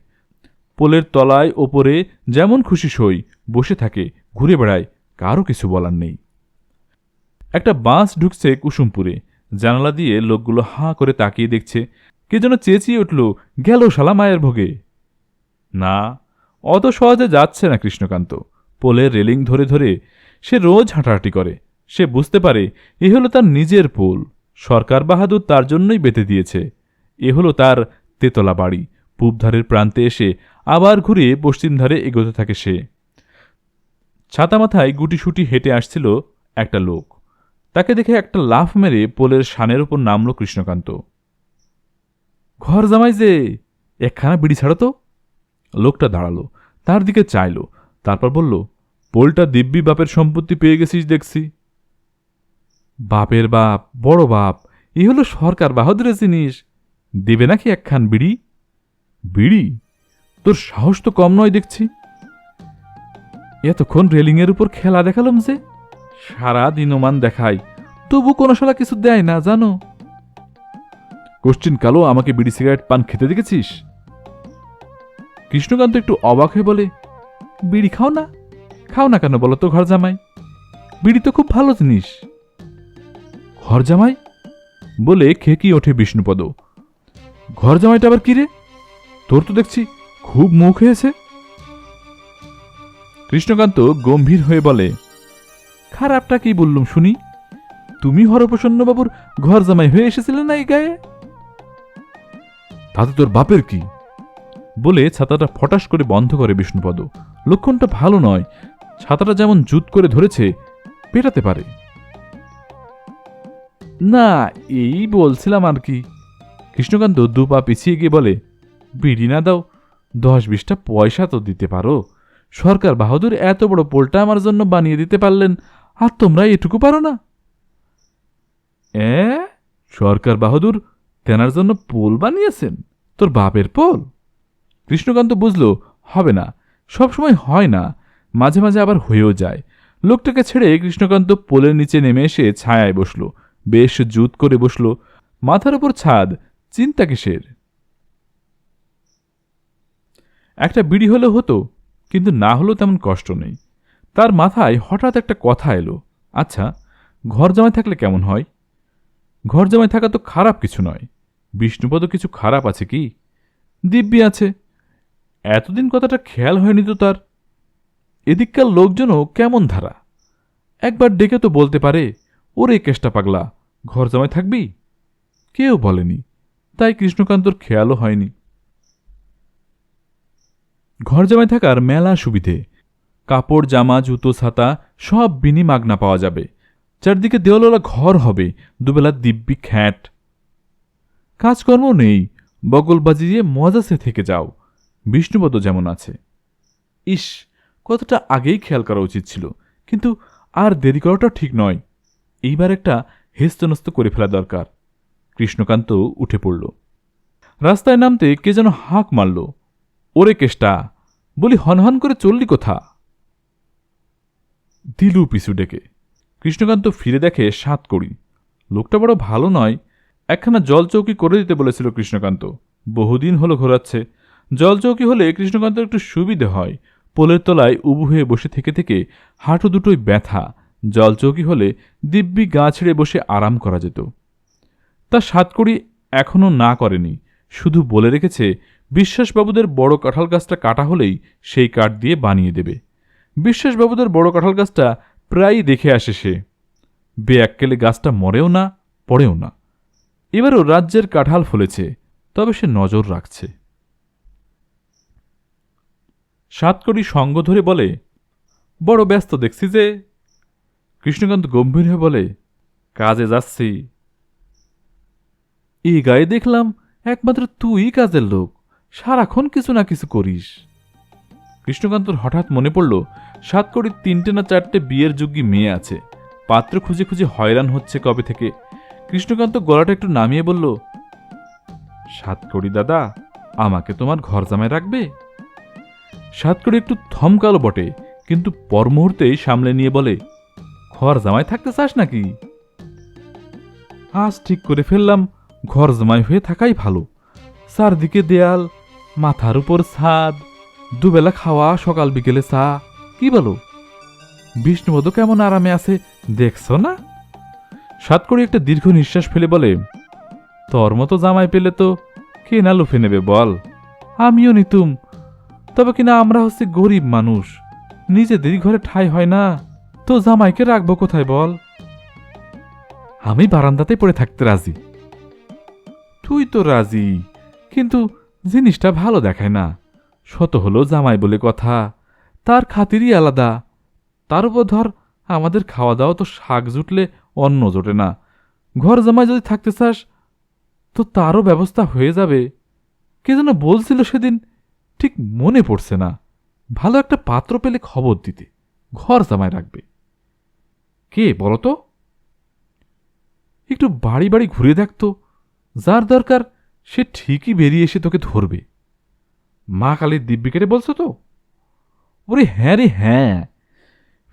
পোলের তলায় ওপরে যেমন খুশি সই বসে থাকে, ঘুরে বেড়ায়, কারও কিছু বলার নেই। একটা বাস ঢুকছে কুসুমপুরে। জানালা দিয়ে লোকগুলো হাঁ করে তাকিয়ে দেখছে। কে যেন চেঁচিয়ে উঠল, গেল শালা মায়ের ভোগে। না, অত সহজে যাচ্ছে না কৃষ্ণকান্ত। পোলের রেলিং ধরে ধরে সে রোজ হাঁটাহাঁটি করে। সে বুঝতে পারে এ হলো তার নিজের পোল, সরকার বাহাদুর তার জন্যই বেঁধে দিয়েছে। এ হলো তার তেতলা বাড়ি। পূবধারের প্রান্তে এসে আবার ঘুরে পশ্চিম ধারে এগোতে থাকে সে। ছাতা মাথায় গুটিসুটি হেঁটে আসছিল একটা লোক। তাকে দেখে একটা লাফ মেরে পোলের শানের উপর নামল কৃষ্ণকান্ত। ঘর জামাই যে, একখানা বিড়ি ছাড়ো তো। লোকটা দাঁড়ালো, তার দিকে চাইল, তারপর বলল, পোলটা দিব্যি বাপের সম্পত্তি পেয়ে গেছিস দেখছি। বাপের বাপ, বড় বাপ, এ হলো সরকার বাহাদুরের জিনিস। দেবে নাকি একখান বিড়ি? বিড়ি? তোর সাহস তো কম নয় দেখছি। এতক্ষণ রেলিংয়ের উপর খেলা দেখালাম যে, সারা দিনমান দেখাই, তবু কোনো শালা কিছু দেয় না জানো। কোশ্চিন কালো আমাকে বিড়ি সিগারেট পান খেতে দেখেছিস? কৃষ্ণকান্ত একটু অবাক হয়ে বলে, বিড়ি খাও না? খাও না কেন বলো তো ঘর জামাই? বিড়ি তো খুব ভালো জিনিস। ঘর জামাই বলে খেকি ওঠে বিষ্ণুপদ। ঘর জামাইটা আবার কি রে? তোর তো দেখছি খুব মুখ হয়েছে। কৃষ্ণকান্ত গম্ভীর হয়ে বলে, খারাপটা কি বললুম শুনি? তুমি হরপ্রসন্নবাবুর ঘর জামাই হয়ে এসেছিলে না এই গায়ে? তাতে তোর বাপের কি? বলে ছাতাটা ফটাস করে বন্ধ করে বিষ্ণুপদ। লক্ষণটা ভালো নয়। ছাতাটা যেমন জুত করে ধরেছে, পেটাতে পারে। না, এই বলছিলাম আর কি। কৃষ্ণকান্ত 2 পা পিছিয়ে গিয়ে বলে, বিড়ি না দাও, 10-20টা পয়সা তো দিতে পারো। সরকার বাহাদুর এত বড় পোলটা আমার জন্য বানিয়ে দিতে পারলেন, আর তোমরা এটুকু পারো না? এ সরকার বাহাদুর তেনার জন্য পোল বানিয়েছেন? তোর বাপের পোল? কৃষ্ণকান্ত বুঝল হবে না, সবসময় হয় না, মাঝে মাঝে আবার হয়েও যায়। লোকটাকে ছেড়ে কৃষ্ণকান্ত পোলের নিচে নেমে এসে ছায়ায় বসল, বেশ জুত করে বসল। মাথার উপর ছাদ, চিন্তা কিসের? একটা বিড়ি হলে হতো, কিন্তু না হলেও তেমন কষ্ট নেই। তার মাথায় হঠাৎ একটা কথা এলো, আচ্ছা, ঘর জামাই থাকলে কেমন হয়? ঘর জামাই থাকা তো খারাপ কিছু নয়। বিষ্ণুপদ কিছু খারাপ আছে কি? দিব্যি আছে। এতদিন কথাটা খেয়াল হয়নি তো তার। এদিককার লোকজনও কেমন ধারা, একবার ডেকে তো বলতে পারে, ওরে কেষ্টা পাগলা, ঘর জামাই থাকবি? কেউ বলেনি, তাই কৃষ্ণকান্তর খেয়ালও হয়নি। ঘর জামাই থাকার মেলা সুবিধে, কাপড় জামা জুতো ছাতা সব বিনিমাগনা পাওয়া যাবে। চারদিকে দেওয়ালওয়ালা ঘর হবে, দুবেলা দিব্যি খ্যাট। কাজকর্ম নেই, বগল বাজিয়ে মজাসে থেকে যাও, বিষ্ণুপদ যেমন আছে। ইস, কতটা আগেই খেয়াল করা উচিত ছিল, কিন্তু আর দেরি করাটাও ঠিক নয়। এইবার একটা হেস্তনস্ত করে ফেলা দরকার। কৃষ্ণকান্ত উঠে পড়ল। রাস্তায় নামতে কে যেন হাঁক মারল, ওরে কেষ্টা, বলি হনহন করে চললি কোথা? দিলু পিছু ডেকে। কৃষ্ণকান্ত ফিরে দেখে সাতকড়ি। লোকটা বড় ভালো নয়। একখানা জলচৌকি করে দিতে বলেছিল কৃষ্ণকান্ত, বহুদিন হলো ঘোরাচ্ছে। জলচৌকি হলে কৃষ্ণকান্ত একটু সুবিধে হয়, পোলের তলায় উবু হয়ে বসে থেকে থেকে হাঁটু দুটোই ব্যথা। জলচৌকি হলে দিব্যি গা ছেড়ে বসে আরাম করা যেত। তা সাতকড়ি এখনও না করেনি, শুধু বলে রেখেছে বিশ্বাসবাবুদের বড় কাঁঠাল গাছটা কাটা হলেই সেই কাঠ দিয়ে বানিয়ে দেবে। বিশ্বাসবাবুদের বড় কাঁঠাল গাছটা প্রায়ই দেখে আসে সে। বেয়াক্কেলে গাছটা মরেও না, পড়েও না। এবারও রাজ্যের কাঁঠাল ফলেছে, তবে সে নজর রাখছে। সাতকড়ি সঙ্গ ধরে বলে, বড় ব্যস্ত দেখছি যে? কৃষ্ণকান্ত গম্ভীর হয়ে বলে, কাজে যাচ্ছি। এই গায়ে দেখলাম একমাত্র তুই কাজের লোক, সারাক্ষণ কিছু না কিছু করিস। কৃষ্ণকান্তর হঠাৎ মনে পড়ল সাতকড়ির 3টে না 4টে বিয়ের যোগ্যী মেয়ে আছে, পাত্র খুঁজে খুঁজে হয়রান হচ্ছে কবে থেকে। কৃষ্ণকান্ত গলাটা একটু নামিয়ে বলল, সাতকড়ি দাদা, আমাকে তোমার ঘর জামাই রাখবে? সাতকড়ি একটু থমকালো বটে, কিন্তু পর মুহূর্তেই সামলে নিয়ে বলে, ঘর জামাই থাকতে চাস নাকি? আজ ঠিক করে ফেললাম, ঘর জামাই হয়ে থাকাই ভালো। চারদিকে দেয়াল, মাথার উপর ছাদ, দুবেলা খাওয়া, সকাল বিকেলে চা। কি বলো? বিষ্ণুপদ কেমন আরামে আছে দেখছ না? সাতকড়ি একটা দীর্ঘ নিঃশ্বাস ফেলে বলে, তোর মতো জামাই পেলে তো কে না লুফে নেবে বল। আমিও নিতুম, তবে কিনা আমরা হচ্ছে গরিব মানুষ, নিজেদের ঘরে ঠাঁই হয় না, তো জামাইকে রাখবো কোথায় বল? আমি বারান্দাতে পড়ে থাকতে রাজি। তুই তো রাজি, কিন্তু জিনিসটা ভালো দেখায় না। শত হলো জামাই বলে কথা, তার খাতিরই আলাদা। তার উপর ধর আমাদের খাওয়া দাওয়া তো শাক জুটলে অন্ন জোটে না। ঘর জামাই যদি থাকতে চাস তো তারও ব্যবস্থা হয়ে যাবে। কে যেন বলছিল সেদিন, ঠিক মনে পড়ছে না, ভালো একটা পাত্র পেলে খবর দিতে, ঘর জামাই রাখবে। কে বলতো? একটু বাড়ি বাড়ি ঘুরে দেখতো, যার দরকার সে ঠিকই বেরিয়ে এসে তোকে ধরবে। মা কালীর দিব্যি কেটে বলছো তো? ওরে হ্যাঁ রে হ্যাঁ,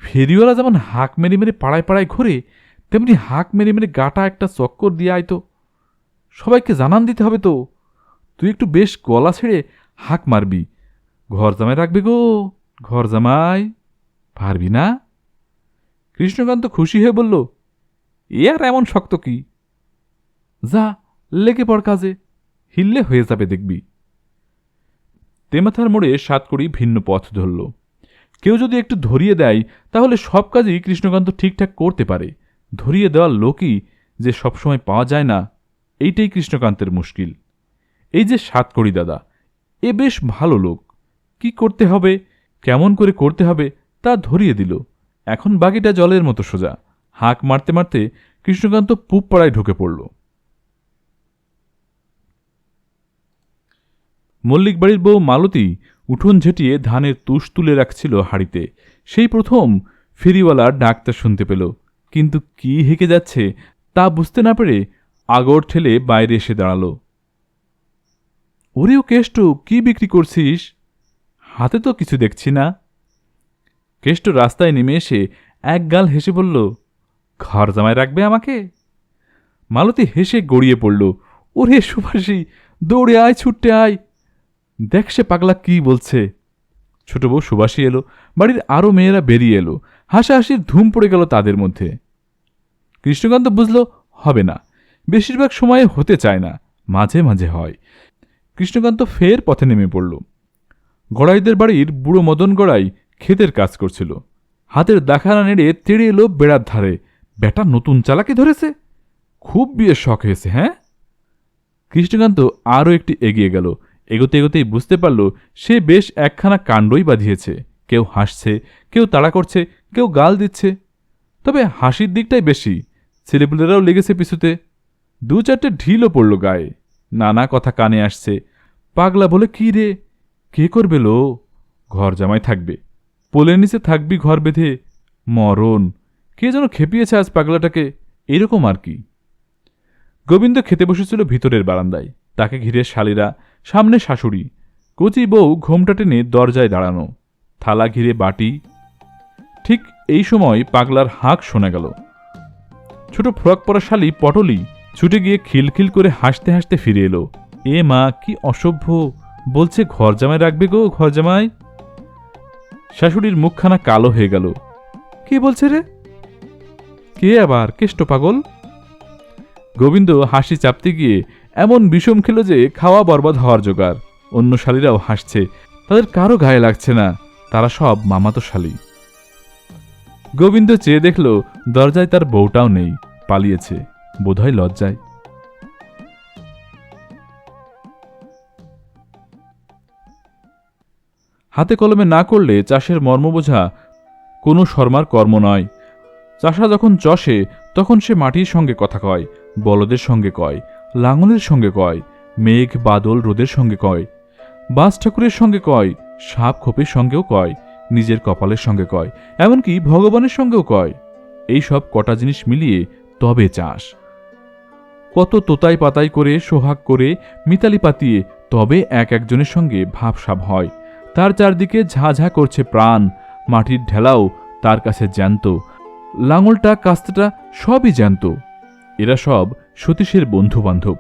ফেরিওয়ালা যেমন হাঁক মেরে মেরে পাড়ায় পাড়ায় ঘুরে, তেমনি হাঁক মেরে মেরে গাটা একটা চক্কর দিয়ে আয়তো। সবাইকে জানান দিতে হবে তো। তুই একটু বেশ গলা ছেড়ে হাঁক মারবি, ঘর জামাই রাখবে গো, ঘর জামাই। পারবি না? কৃষ্ণকান্ত খুশি হয়ে বলল, এ আর এমন শক্ত কি? যা, লেগে পড় কাজে, হিললে হয়ে যাবে দেখবি। তেমাথার মোড়ে সাতকড়ি ভিন্ন পথ ধরল। কেউ যদি একটু ধরিয়ে দেয় তাহলে সব কাজই কৃষ্ণকান্ত ঠিকঠাক করতে পারে। ধরিয়ে দেওয়ার লোকই যে সবসময় পাওয়া যায় না, এইটাই কৃষ্ণকান্তের মুশকিল। এই যে সাতকড়ি দাদা, এ বেশ ভালো লোক। কি করতে হবে, কেমন করে করতে হবে তা ধরিয়ে দিল। এখন বাকিটা জলের মতো সোজা। হাঁক মারতে মারতে কৃষ্ণকান্ত পুব পাড়ায় ঢুকে পড়ল। মল্লিক বাড়ির বউ মালতী উঠোন ঝেঁটিয়ে ধানের তুষ তুলে রাখছিল হাঁড়িতে। সেই প্রথম ফেরিওয়ালার ডাকটা শুনতে পেল, কিন্তু কি হেঁকে যাচ্ছে তা বুঝতে না পেরে আগর ঠেলে বাইরে এসে দাঁড়াল। ওরেও কেষ্ট, কি বিক্রি করছিস? হাতে তো কিছু দেখছি না। কেষ্ট রাস্তায় নেমে এসে এক গাল হেসে বলল, ঘর জামায় রাখবে আমাকে? মালতী হেসে গড়িয়ে পড়ল, ওরে সুভাষী, দৌড়ে আয়, ছুটতে আয়, দেখ সে পাগলা কি বলছে। ছোট বউ সুভাষী এলো, বাড়ির আরও মেয়েরা বেরিয়ে এলো, হাসাহাসির ধুম পড়ে গেল তাদের মধ্যে। কৃষ্ণকান্ত বুঝল হবে না, বেশিরভাগ সময়ে হতে চায় না, মাঝে মাঝে হয়। কৃষ্ণকান্ত ফের পথে নেমে পড়ল। গড়াইদের বাড়ির বুড়ো মদন গড়াই ক্ষেতের কাজ করছিল। হাতের দাখানা নেড়ে তেড়ে এলো বেড়ার ধারে। বেটা নতুন চালাকি ধরেছে, খুব বিয়ের শখ হয়েছে। হ্যাঁ, কৃষ্ণকান্ত আরও একটি এগিয়ে গেল। এগোতে এগোতেই বুঝতে পারল সে বেশ একখানা কাণ্ডই বাঁধিয়েছে। কেউ হাসছে, কেউ তাড়া করছে, কেউ গাল দিচ্ছে, তবে হাসির দিকটাই বেশি। ছেলেপুলেরাও লেগেছে পিছুতে, দু চারটে ঢিলও পড়ল গায়ে। নানা কথা কানে আসছে। পাগলা বলে কি রে, কে করবে লো? ঘর জামাই থাকবে, পোলের নিচে থাকবি ঘর বেঁধে, মরণ। কে যেন খেপিয়েছে আজ পাগলাটাকে, এরকম আর কি। গোবিন্দ খেতে বসেছিল ভিতরের বারান্দায়, তাকে ঘিরে শালীরা, সামনে শাশুড়ি, কচি বউ ঘোমটা টেনে দরজায় দাঁড়ানো, থালা ঘিরে বাটি। ঠিক এই সময় পাগলার হাঁক শোনা গেল। ছোট ফ্রক পরা শালী পটলি ছুটে গিয়ে খিলখিল করে হাসতে হাসতে ফিরে এলো। এ মা, কি অসভ্য, বলছে ঘর জামাই রাখবে গো, ঘর জামাই। শাশুড়ির মুখখানা কালো হয়ে গেল। কে বলছে রে? কে আবার? কেষ্ট পাগল। গোবিন্দ হাসি চাপতে গিয়ে এমন বিষম খেল যে খাওয়া বরবাদ হওয়ার জোগাড়। অন্য শালীরাও হাসছে, তাদের কারো গায়ে লাগছে না, তারা সব মামাতো শালী। গোবিন্দ চেয়ে দেখল দরজায় তার বউটাও নেই, পালিয়েছে, বোধহয় লজ্জায়। হাতে কলমে না করলে চাষের মর্ম বোঝা কোনো শর্মার কর্ম নয়। চাষা যখন চষে তখন সে মাটির সঙ্গে কথা কয়, বলদের সঙ্গে কয়, লাঙলের সঙ্গে কয়, মেঘ বাদল রোদের সঙ্গে কয়, বাস ঠাকুরের সঙ্গে কয়, সাপ খোপের সঙ্গেও কয়, নিজের কপালের সঙ্গে কয়, এমনকি ভগবানের সঙ্গেও কয়। এই সব কটা জিনিস মিলিয়ে তবে চাষ। কত তোতাই পাতাই করে, সোহাগ করে, মিতালি পাতিয়ে তবে এক একজনের সঙ্গে ভাবসাব হয়। তার চারদিকে ঝাঝা করছে প্রাণ, মাটির ঢেলাও তার কাছে জ্যান্ত, লাঙলটা কাস্তেটা সবই জ্যান্ত। এরা সব সতীশের বন্ধু বান্ধব।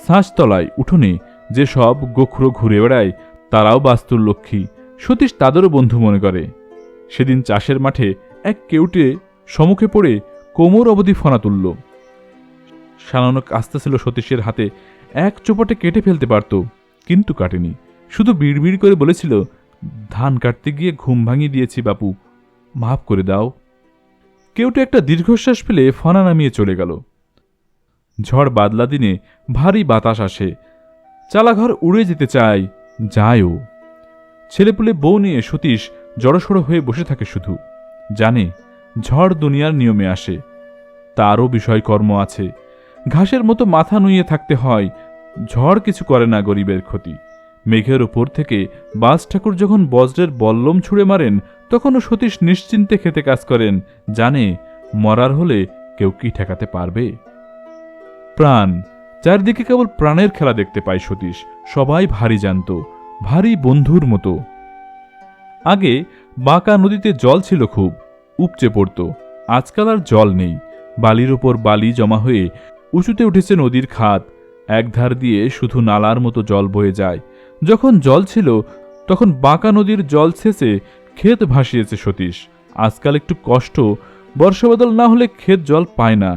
ছাঁচতলায় উঠোনে যে সব গোখরো ঘুরে বেড়ায় তারাও বাস্তুর লক্ষ্মী, সতীশ তাদেরও বন্ধু মনে করে। সেদিন চাষের মাঠে এক কেউটে সম্মুখে পড়ে কোমর অবধি ফনা তুলল। সানানো কাস্তে ছিল সতীশের হাতে, এক চোপটে কেটে ফেলতে পারত, কিন্তু কাটেনি। শুধু বিড়বিড় করে বলেছিল, ধান কাটতে গিয়ে ঘুম ভাঙিয়ে দিয়েছি বাপু, মাফ করে দাও। কেউটে একটা দীর্ঘশ্বাস ফেলে ফনা নামিয়ে চলে গেল। ঝড় বাদলা দিনে ভারী বাতাস আসে, চালাঘর উড়ে যেতে চায়, যায়ও। ছেলেপুলে বউ নিয়ে সতীশ জড়সড় হয়ে বসে থাকে, শুধু জানে ঝড় দুনিয়ার নিয়মে আসে, তারও বিষয়কর্ম আছে। ঘাসের মতো মাথা নুইয়ে থাকতে হয়, ঝড় কিছু করে না গরিবের ক্ষতি। মেঘের ওপর থেকে বাস ঠাকুর যখন বজ্রের বল্লম ছুঁড়ে মারেন, তখনও সতীশ নিশ্চিন্তে খেতে কাজ করেন, জানে মরার হলে কেউ কি ঠেকাতে পারবে। প্রাণ, চারদিকে কেবল প্রাণের খেলা দেখতে পায় সতীশ। সবাই ভারী জানত, ভারী বন্ধুর মতো। আগে বাঁকা নদীতে জল ছিল, খুব উপচে পড়ত। আজকাল আর জল নেই, বালির ওপর বালি জমা হয়ে উঁচুতে উঠেছে নদীর খাত। একধার দিয়ে শুধু নালার মতো জল বয়ে যায়। যখন জল ছিল তখন বাঁকা নদীর জল ছেঁচে ক্ষেত ভাসিয়েছে সতীশ। আজকাল একটু কষ্ট, বর্ষাবাদল না হলে ক্ষেত জল পায় না।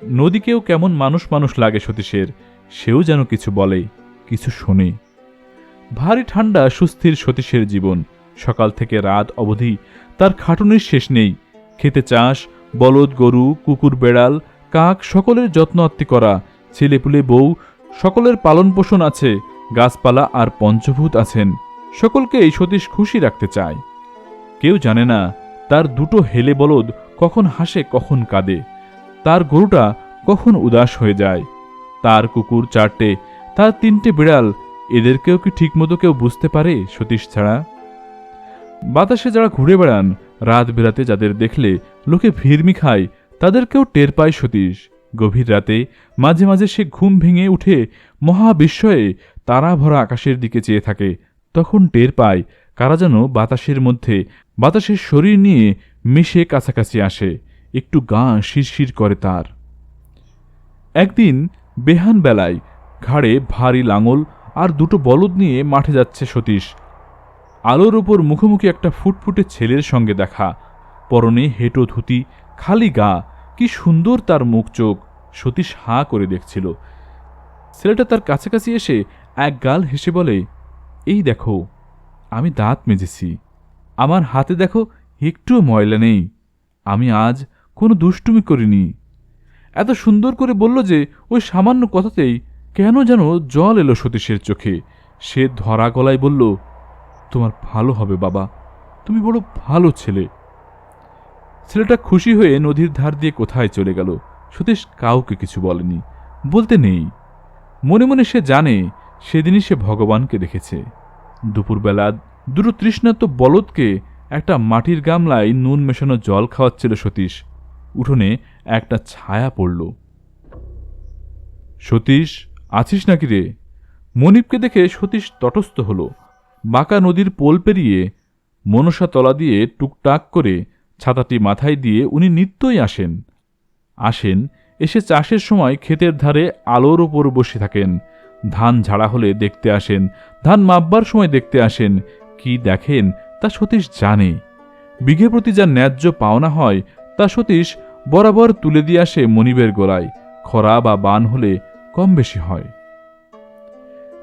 নদীকেও কেমন মানুষ মানুষ লাগে সতীশের, সেও যেন কিছু বলে, কিছু শোনে। ভারী ঠান্ডা সুস্থির সতীশের জীবন। সকাল থেকে রাত অবধি তার খাটুনির শেষ নেই। খেতে চাষ, বলদ গরু, কুকুর বেড়াল, কাক সকলের যত্ন আত্তি করা, ছেলেপুলে বউ সকলের পালন পোষণ আছে, গাছপালা আর পঞ্চভূত আছেন। সকলকে এই সতীশ খুশি রাখতে চায়। কেউ জানে না তার দুটো হেলে বলদ কখন হাসে কখন কাঁদে, তার গরুটা কখন উদাস হয়ে যায়, তার কুকুর চারটে, তার তিনটে বিড়াল এদেরকেও কি ঠিকমতো কেউ বুঝতে পারে সতীশ ছাড়া? বাতাসে যারা ঘুরে বেড়ান, রাত বেরাতে যাদের দেখলে লোকে ভিড়মি খায়, তাদেরকেও টের পায় সতীশ। গভীর রাতে মাঝে মাঝে সে ঘুম ভেঙে উঠে মহাবিস্ময়ে তারা ভরা আকাশের দিকে চেয়ে থাকে। তখন টের পায় কারা যেন বাতাসের মধ্যে বাতাসের শরীর নিয়ে মিশে কাছাকাছি আসে, একটু গা শিরশির করে তার। একদিন বেহান বেলায় ঘাড়ে ভারী লাঙল আর দুটো বলদ নিয়ে মাঠে যাচ্ছে সতীশ। আলোর ওপর মুখোমুখি একটা ফুটফুটে ছেলের সঙ্গে দেখা, পরনে হেঁটো ধুতি, খালি গা, কি সুন্দর তার মুখ চোখ। সতীশ হাঁ করে দেখছিল। ছেলেটা তার কাছাকাছি এসে এক গাল হেসে বলে, এই দেখো, আমি দাঁত মেজেছি, আমার হাতে দেখো একটুও ময়লা নেই, আমি আজ কোনো দুষ্টুমি করিনি। এত সুন্দর করে বলল যে ওই সামান্য কথাতেই কেন যেন জল এলো সতীশের চোখে। সে ধরা গলায় বলল, তোমার ভালো হবে বাবা, তুমি বড় ভালো ছেলে। ছেলেটা খুশি হয়ে নদীর ধার দিয়ে কোথায় চলে গেল। সতীশ কাউকে কিছু বলেনি, বলতে নেই। মনে মনে সে জানে সেদিনই সে ভগবানকে দেখেছে। দুপুরবেলা দুটো তৃষ্ণার্ত বলদকে একটা মাটির গামলায় নুন মেশানো জল খাওয়াচ্ছিল সতীশ। উঠোনে একটা ছায়া পড়ল। সতীশ, আছিস নাকি রে? মনিবকে দেখে সতীশ তটস্থ হল। বাঁকা নদীর পোল পেরিয়ে মনসা তলা দিয়ে টুকটাক করে ছাতাটি মাথায় দিয়ে উনি নিত্যই আসেন। এসে চাষের সময় ক্ষেতের ধারে আলোর ওপর বসে থাকেন। ধান ঝাড়া হলে দেখতে আসেন, ধান মাপবার সময় দেখতে আসেন। কি দেখেন তা সতীশ জানে। বিঘে প্রতি যা ন্যায্য পাওনা হয় তা সতীশ বরাবর তুলে দিয়ে আসে মনিবের গোলায়। খরা বা বান হলে কম বেশি হয়।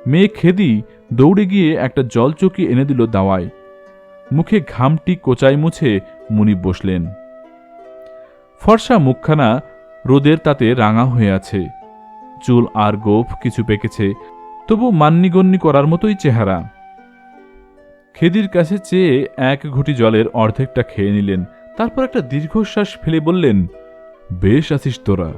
মেয়ে খেদি দৌড়ে গিয়ে একটা জলচৌকি এনে দিল দাওয়ায়। মুখে ঘামটি কোচায় মুছে মুনিব বসলেন। ফর্সা মুখখানা রোদের তাতে রাঙা হয়ে আছে, চুল আর গোঁফ কিছু পেকেছে, তবু মান্যিগণ্যি করার মতোই চেহারা। খেদির কাছে চেয়ে এক ঘুঁটি জলের অর্ধেকটা খেয়ে নিলেন। তারপর একটা দীর্ঘশ্বাস ফেলে বললেন, বেশ আছিস তোরা।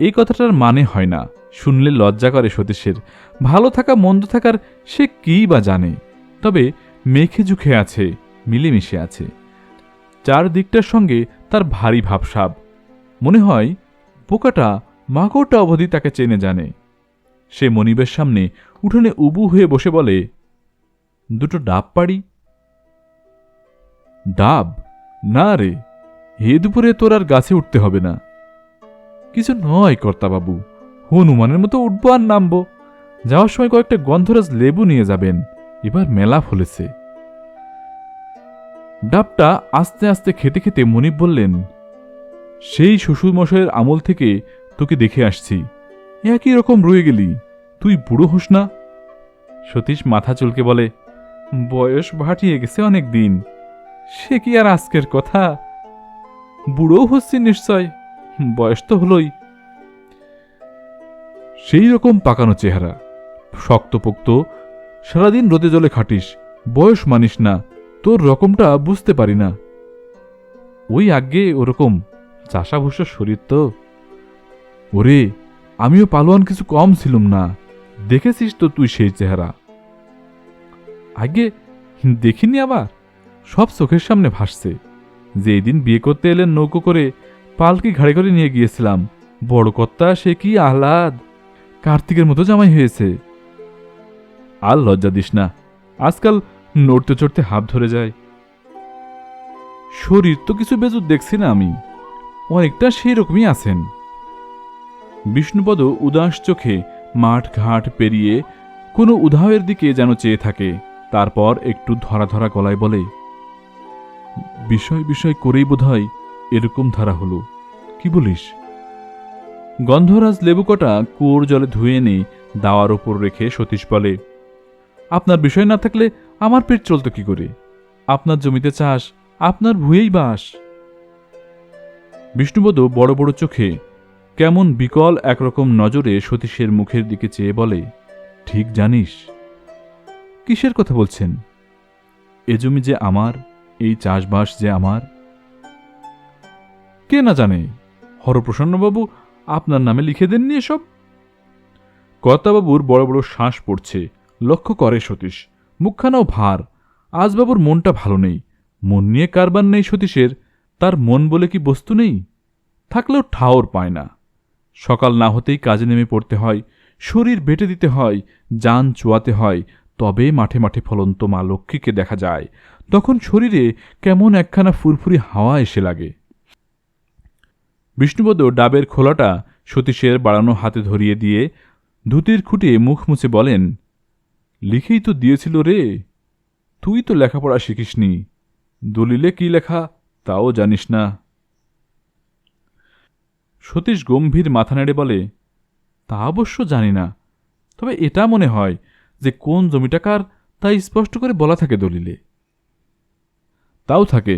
এই কথাটার মানে হয় না, শুনলে লজ্জা করে সতীশের। ভালো থাকা মন্দ থাকার সে কী বা জানে। তবে মেখে ঝুঁকে আছে, মিলেমিশে আছে। চারদিকটার সঙ্গে তার ভারী ভাবসাব। মনে হয় বোকাটা মাকড়টা অবধি তাকে চেনে জানে। সে মনিবের সামনে উঠোনে উবু হয়ে বসে বলে, দুটো ডাব পাড়ি। ডাব? না রে, এ দুপুরে তোর আর গাছে উঠতে হবে না। কিছু নয় কর্তাবাবু, হনুমানের মতো উঠবো আর নামবো। যাওয়ার সময় কয়েকটা গন্ধরাজ লেবু নিয়ে যাবেন, এবার মেলা ফলেছে। ডাবটা আস্তে আস্তে খেতে খেতে মনিব বললেন, সেই শ্বশুরমশাইয়ের আমল থেকে তোকে দেখে আসছি, একই রকম রয়ে গেলি, তুই বুড়ো হোস না? সতীশ মাথা চুলকে বলে, বয়স ভাটিয়ে গেছে অনেক দিন, সে কি আর আজকের কথা? বুড়ো হচ্ছি নিশ্চয়, বয়স তো হলই। সেই রকম পাকানো চেহারা, শক্তপোক্ত, সারাদিন রোদে জলে খাটিস, বয়স মানিস না, তোর রকমটা বুঝতে পারি না। ওই আগে ওরকম চাষাভুষা শরীর তো। ওরে, আমিও পালোয়ান কিছু কম ছিলুম না, দেখেছিস তো তুই সেই চেহারা। আগে দেখিনি, আবার সব চোখের সামনে ভাসছে। যেই দিন বিয়ে করতে এলেন নৌকো করে, পালকি ঘাড়ে করে নিয়ে গিয়েছিলাম, বড় কর্তা সে কি আহ্লাদ, কার্তিকের মতো জামাই হয়েছে। আর লজ্জা দিস না, আজকাল নড়তে চড়তে হাত ধরে যায়। শরীর তো কিছু বেজুর দেখছি না আমি, অনেকটা সেই রকমই আছেন। বিষ্ণুপদ উদাস চোখে মাঠ ঘাট পেরিয়ে কোনো উধাওয়ের দিকে যেন চেয়ে থাকে। তারপর একটু ধরা ধরা গলায় বলে, বিষয় বিষয় করেই বোধহয় এরকম ধারা হলো, কি বলিস? গন্ধরাজ লেবু কটা কুয়োর জলে ধুয়ে এনে দাওয়ার ওপর রেখে সতীশ বলে, আপনার বিষয় না থাকলে আমার পেট চলত কি করে? আপনার জমিতে চাষ, আপনার ভুঁয়েই বাস। বিষ্ণুপদ বড় বড় চোখে কেমন বিকল একরকম নজরে সতীশের মুখের দিকে চেয়ে বলে, ঠিক জানিস? কিসের কথা বলছেন? এ জমি যে আমার, এই চাষবাস যে আমার। কে না জানে, হরপ্রসন্নবাবু আপনার নামে লিখে দেননি এসব? কর্তাবাবুর বড় বড় শ্বাস পড়ছে, লক্ষ্য করে সতীশ। মুখখানাও ভার। আজ বাবুর মনটা ভালো নেই। মন নিয়ে কারবার নেই সতীশের। তার মন বলে কি বস্তু নেই? থাকলেও ঠাওর পায় না। সকাল না হতেই কাজে নেমে পড়তে হয়, শরীর বেটে দিতে হয়, যান চোয়াতে হয়, তবে মাঠে মাঠে ফলন্ত মা লক্ষ্মীকে দেখা যায়। তখন শরীরে কেমন একখানা ফুরফুরি হাওয়া এসে লাগে। বিষ্ণুপদ ডাবের খোলাটা সতীশের বাড়ানো হাতে ধরিয়ে দিয়ে ধুতির খুঁটে মুখ মুছে বলেন, লিখেই তো দিয়েছিল রে। তুই তো লেখাপড়া শিখিসনি, দলিলে কি লেখা তাও জানিস না। সতীশ গম্ভীর মাথা নেড়ে বলে, তা অবশ্য জানি না, তবে এটা মনে হয় যে কোন জমিটা কার তা স্পষ্ট করে বলা থাকে দলিলে। তাও থাকে,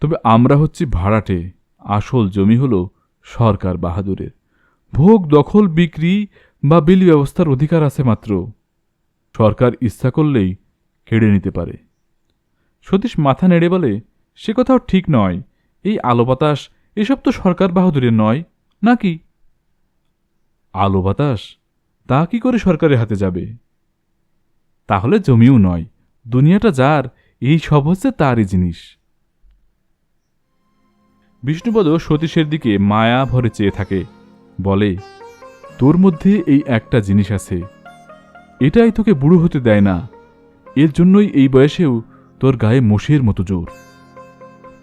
তবে আমরা হচ্ছি ভাড়াটে, আসল জমি হল সরকার বাহাদুরের। ভোগ দখল বিক্রি বা বিলি ব্যবস্থার অধিকার আছে মাত্র। সরকার ইচ্ছা করলেই কেড়ে নিতে পারে। সতীশ মাথা নেড়ে বলে, সে কথাও ঠিক নয়। এই আলো বাতাস এসব তো সরকার বাহাদুরের নয় নাকি? আলো বাতাস তা কি করে সরকারের হাতে যাবে? তাহলে জমিও নয়, দুনিয়াটা যার, এই সব হচ্ছে তারই জিনিস। বিষ্ণুপদ সতীশের দিকে মায়া ভরে চেয়ে থাকে, বলে, তোর মধ্যে এই একটা জিনিস আছে, এটাই তোকে বুড়ো হতে দেয় না। এর জন্যই এই বয়সেও তোর গায়ে মোষের মতো জোর।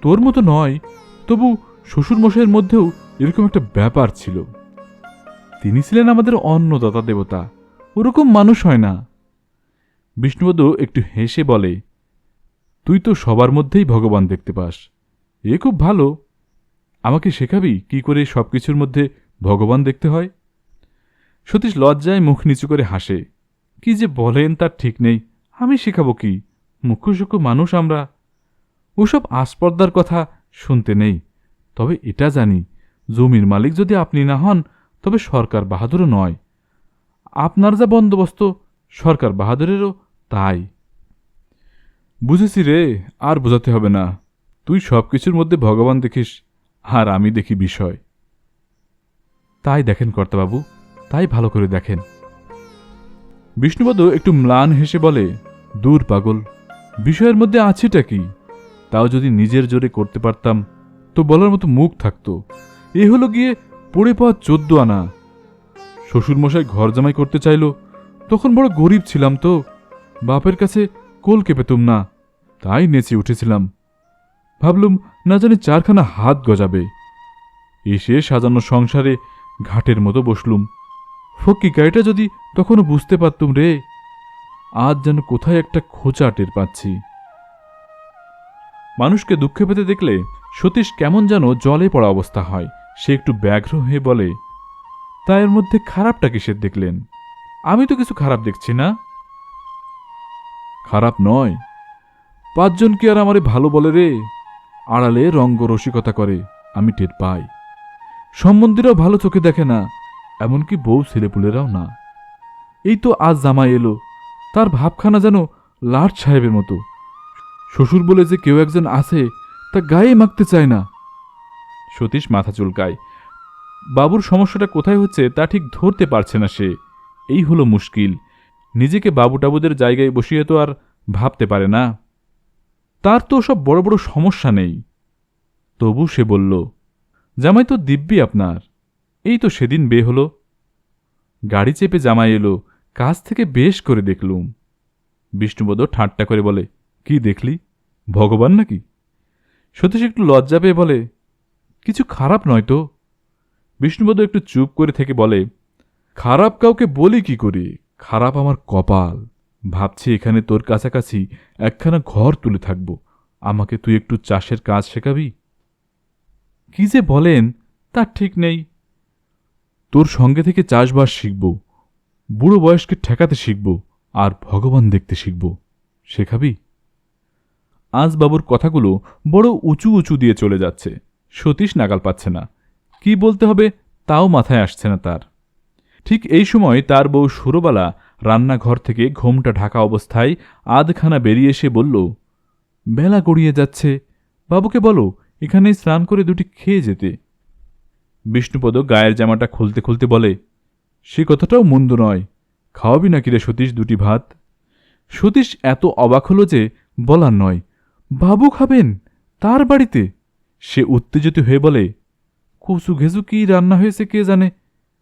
তোর মতো নয়, তবু শ্বশুরমশাইয়ের মধ্যেও এরকম একটা ব্যাপার ছিল। তিনি ছিলেন আমাদের অন্নদাতা দেবতা, ওরকম মানুষ হয় না। বিষ্ণুপদ একটু হেসে বলে, তুই তো সবার মধ্যেই ভগবান দেখতে পাস, এ খুব ভালো। আমাকে শেখাবি কি করে সবকিছুর মধ্যে ভগবান দেখতে হয়? সতীশ লজ্জায় মুখ নিচু করে হাসে। কি যে বলেন তার ঠিক নেই। আমি শেখাবো কি? মুখ্যসূক্ষ্ম মানুষ আমরা। ওসব আস্পর্দার কথা শুনতে নেই। তবে এটা জানি, জমির মালিক যদি আপনি না হন তবে সরকার বাহাদুরও নয়। আপনার যা বন্দোবস্ত সরকার বাহাদুরেরও তাই। বুঝেছি রে, আর বোঝাতে হবে না। তুই সবকিছুর মধ্যে ভগবান দেখিস, আর আমি দেখি বিষয়। তাই দেখেন কর্তাবাবু, তাই ভালো করে দেখেন। বিষ্ণুপদ একটু ম্লান হেসে বলে, দূর পাগল, বিষয়ের মধ্যে আছেটা কি? তাও যদি নিজের জোরে করতে পারতাম তো বলার মতো মুখ থাকত। এ হলো গিয়ে পড়ে পাওয়া 14 আনা। শ্বশুরমশাই ঘর জামাই করতে চাইল, তখন বড় গরিব ছিলাম তো, বাপের কাছে কোলকে পেতুম না, তাই নেচে উঠেছিলাম। ভাবলুম না জানি 4খানা হাত গজাবে। এসে সাজানো সংসারে ঘাটের মতো বসলুম। ফক্কি গাড়িটা যদি তখনও বুঝতে পারতুম রে, আজ যেন কোথায় একটা খোঁচা টের পাচ্ছি। মানুষকে দুঃখে পেতে দেখলে সতীশ কেমন যেন জলে পড়া অবস্থা হয়। সে একটু ব্যগ্র হয়ে বলে, তা এর মধ্যে খারাপটা কিসের দেখলেন? আমি তো কিছু খারাপ দেখছি না। খারাপ নয়, 5 জন কি আর আমারে ভালো বলে রে? আড়ালে রঙ্গ রসিকতা করে, আমি টের পাই। সম্বন্ধীরাও ভালো চোখে দেখে না, এমনকি বউ ছেলেপুলেরাও না। এই তো আজ জামাই এলো, তার ভাবখানা যেন লাট সাহেবের মতো। শ্বশুর বলে যে কেউ একজন আছে তা গায়ে মাখতে চায় না। সতীশ মাথা চুলকায়। বাবুর সমস্যাটা কোথায় হচ্ছে তা ঠিক ধরতে পারছে না সে। এই হলো মুশকিল। নিজেকে বাবু টাবুদের জায়গায় বসিয়ে তো আর ভাবতে পারে না। তার তো সব বড় বড় সমস্যা নেই। তবু সে বলল, জামাই তো দিব্যি আপনার। এই তো সেদিন বিয়ে হলো, গাড়ি চেপে জামাই এলো, কাছ থেকে বেশ করে দেখলুম। বিষ্ণুপদ ঠাট্টা করে বলে, কি দেখলি? ভগবান নাকি? সতীশ একটু লজ্জা পেয়ে বলে, কিছু খারাপ নয় তো। বিষ্ণুপদ একটু চুপ করে থেকে বলে, খারাপ কাউকে বলি কি করে? খারাপ আমার কপাল। ভাবছি এখানে তোর কাছাকাছি একখানা ঘর তুলে থাকব। আমাকে তুই একটু চাষের কাজ শেখাবি? কি যে বলেন তার ঠিক নেই। তোর সঙ্গে থেকে চাষবাস শিখব, বুড়ো বয়সকে ঠেকাতে শিখব, আর ভগবান দেখতে শিখব। শেখাবি? আজ বাবুর কথাগুলো বড় উঁচু উঁচু দিয়ে চলে যাচ্ছে। সতীশ নাগাল পাচ্ছে না, কি বলতে হবে তাও মাথায় আসছে না তার। ঠিক এই সময় তার বউ সুরবালা রান্নাঘর থেকে ঘোমটা ঢাকা অবস্থায় আধখানা বেরিয়ে এসে বলল, বেলা গড়িয়ে যাচ্ছে, বাবুকে বলো এখানেই স্নান করে দুটি খেয়ে যেতে। বিষ্ণুপদ গায়ের জামাটা খুলতে খুলতে বলে, সে কথাটাও মন্দ নয়। খাওয়াবি নাকি রে সতীশ দুটি ভাত? সতীশ এত অবাক হল যে বলার নয়। বাবু খাবেন তার বাড়িতে? সে উত্তেজিত হয়ে বলে, কচু ঘেঁচু কি রান্না হয়েছে কে জানে,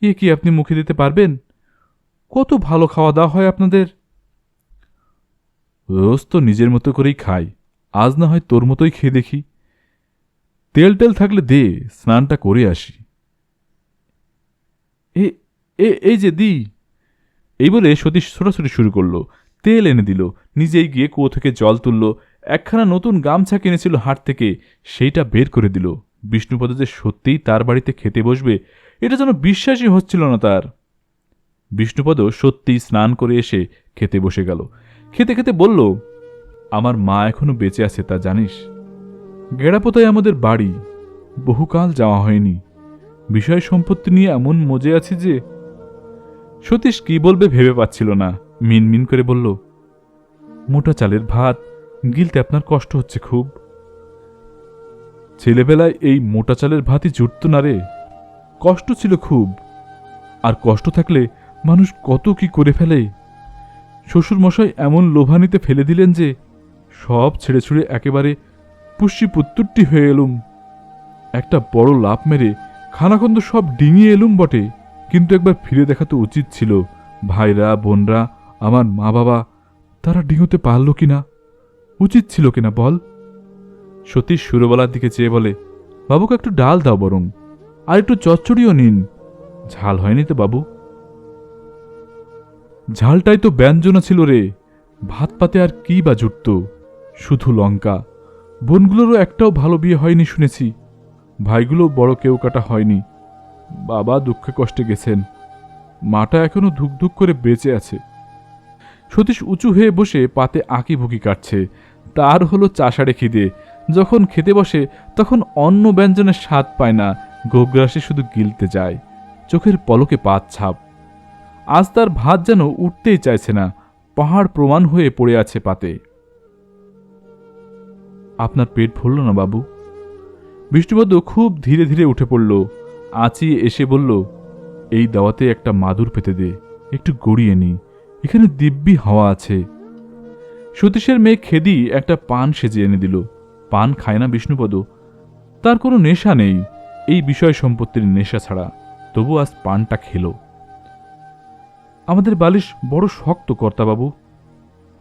এ কি আপনি মুখে দিতে পারবেন? কত ভালো খাওয়া দাওয়া হয় আপনাদের। রোজ তো নিজের মতো করেই খাই, আজ না হয় তোর মতোই খেয়ে দেখি। তেল টেল থাকলে দে, স্নানটা করে আসি। এ এই যে দি। এই বলে সতীশ ছোটাছুটি শুরু করল। তেল এনে দিল, নিজেই গিয়ে কুয়ো থেকে জল তুলল, একখানা নতুন গামছা কিনেছিল হাট থেকে, সেইটা বের করে দিল। বিষ্ণুপদ যে সত্যিই তার বাড়িতে খেতে বসবে, এটা যেন বিশ্বাসই হচ্ছিল না তার। বিষ্ণুপদ সত্যিই স্নান করে এসে খেতে বসে গেল। খেতে খেতে বলল, আমার মা এখনো বেঁচে আছে তা জানিস? গেড়াপোতায় আমাদের বাড়ি, বহুকাল যাওয়া হয়নি। বিষয় সম্পত্তি নিয়ে এমন মজে আছি যে। সতীশ কি বলবে ভেবে পাচ্ছিল না, মিনমিন করে বলল, মোটা চালের ভাত গিলতে আপনার কষ্ট হচ্ছে খুব? ছেলেবেলায় এই মোটা চালের ভাতই জুটত না রে, কষ্ট ছিল খুব। আর কষ্ট থাকলে মানুষ কত কি করে ফেলে। শ্বশুরমশাই এমন লোভানিতে ফেলে দিলেন যে সব ছেড়ে ছুড়ে একেবারে পুষ্যি পুত্তুরটি হয়ে এলুম। একটা বড় লাভ মেরে খানাখন্দ সব ডিঙিয়ে এলুম বটে, কিন্তু একবার ফিরে দেখা তো উচিত ছিল। ভাইরা বোনরা, আমার মা বাবা, তারা ডিঙোতে পারল কিনা, উচিত ছিল কিনা বল? সতীশ সুরবালার দিকে চেয়ে বলে, বাবুকে একটু ডাল দাও বরং, আর একটু চচ্চড়িও নিন। ঝাল হয়নি তো বাবু? ঝালটাই তো ব্যঞ্জনা ছিল রে, ভাত পাতে আর কি বা জুটত, শুধু লঙ্কা। বোনগুলোরও একটাও ভালো বিয়ে হয়নি শুনেছি, ভাইগুলো বড় কেউ কাটা হয়নি। বাবা দুঃখে কষ্টে গেছেন, মাটা এখনো ধুক ধুক করে বেঁচে আছে। সতীশ উঁচু হয়ে বসে পাতে আঁকি ভুকি কাটছে। তার হলো চাষাড়ে খিদে, যখন খেতে বসে তখন অন্য ব্যঞ্জনের স্বাদ পায় না, গোগ্রাসে শুধু গিলতে যায়, চোখের পলকে পাত ছাপ। আজ তার ভাত যেন উঠতেই চাইছে না, পাহাড় প্রমাণ হয়ে পড়ে আছে পাতে। আপনার পেট ভরল না বাবু? বিষ্ণুপদ খুব ধীরে ধীরে উঠে পড়ল, আঁচিয়ে এসে বলল, এই দাওয়াতে একটা মাদুর পেতে দে, একটু গড়িয়ে নি, এখানে দিব্যি হাওয়া আছে। সতীশের মেয়ে খেদি একটা পান সেজে এনে দিল। পান খায় না বিষ্ণুপদ, তার কোনো নেশা নেই এই বিষয় সম্পত্তির নেশা ছাড়া, তবু আজ পানটা খেল। আমাদের বালিশ বড় শক্ত কর্তাবাবু,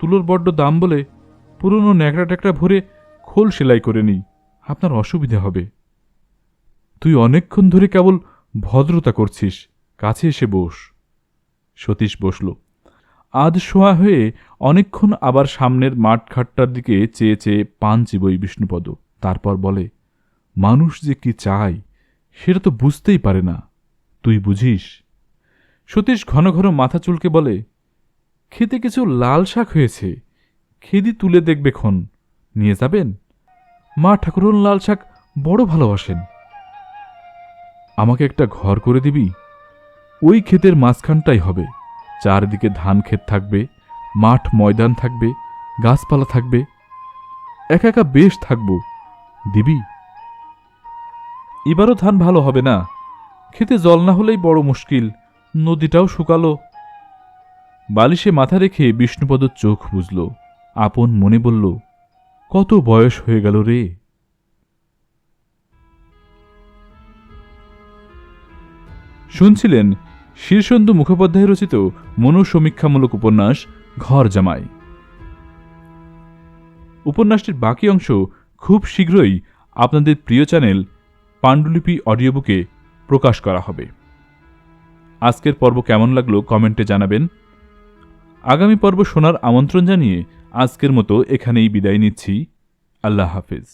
তুলোর বড্ড দাম বলে পুরনো ন্যাকড়া ট্যাকড়া ভরে খোল সেলাই করে নিই, আপনার অসুবিধে হবে। তুই অনেকক্ষণ ধরে কেবল ভদ্রতা করছিস, কাছে এসে বস। সতীশ বসল। আধ শোয়া হয়ে অনেকক্ষণ আবার সামনের মাঠঘাটটার দিকে চেয়ে চেয়ে পান চিবই বিষ্ণুপদ। তারপর বলে, মানুষ যে কি চায় সেটা তো বুঝতেই পারে না, তুই বুঝিস? সতীশ ঘন ঘন মাথা চুলকে বলে, খেতে কিছু লাল শাক হয়েছে, খেদি তুলে দেখবে ক্ষণ, নিয়ে যাবেন? মা ঠাকুরন লাল শাক বড় ভালোবাসেন। আমাকে একটা ঘর করে দিবি? ওই ক্ষেতের মাঝখানটাই হবে, চারদিকে ধান ক্ষেত থাকবে, মাঠ ময়দান থাকবে, গাছপালা থাকবে, একা একা বেশ থাকব, দিবি? এবারও ধান ভালো হবে না, খেতে জল না হলেই বড় মুশকিল, নদীটাও শুকালো। বালিশে মাথা রেখে বিষ্ণুপদ চোখ বুঝল, আপন মনে বলল, কত বয়স হয়ে গেল রে। শুনছিলেন শীর্ষেন্দু মুখোপাধ্যায় রচিত মনোসমীক্ষামূলক উপন্যাস ঘর জামাই। উপন্যাসটির বাকি অংশ খুব শীঘ্রই আপনাদের প্রিয় চ্যানেল পাণ্ডুলিপি অডিও বুকে প্রকাশ করা হবে। আজকের পর্ব কেমন লাগলো কমেন্টে জানাবেন। আগামী পর্ব শোনার আমন্ত্রণ জানিয়ে আজকের মতো এখানেই বিদায় নিচ্ছি। আল্লাহ হাফেজ।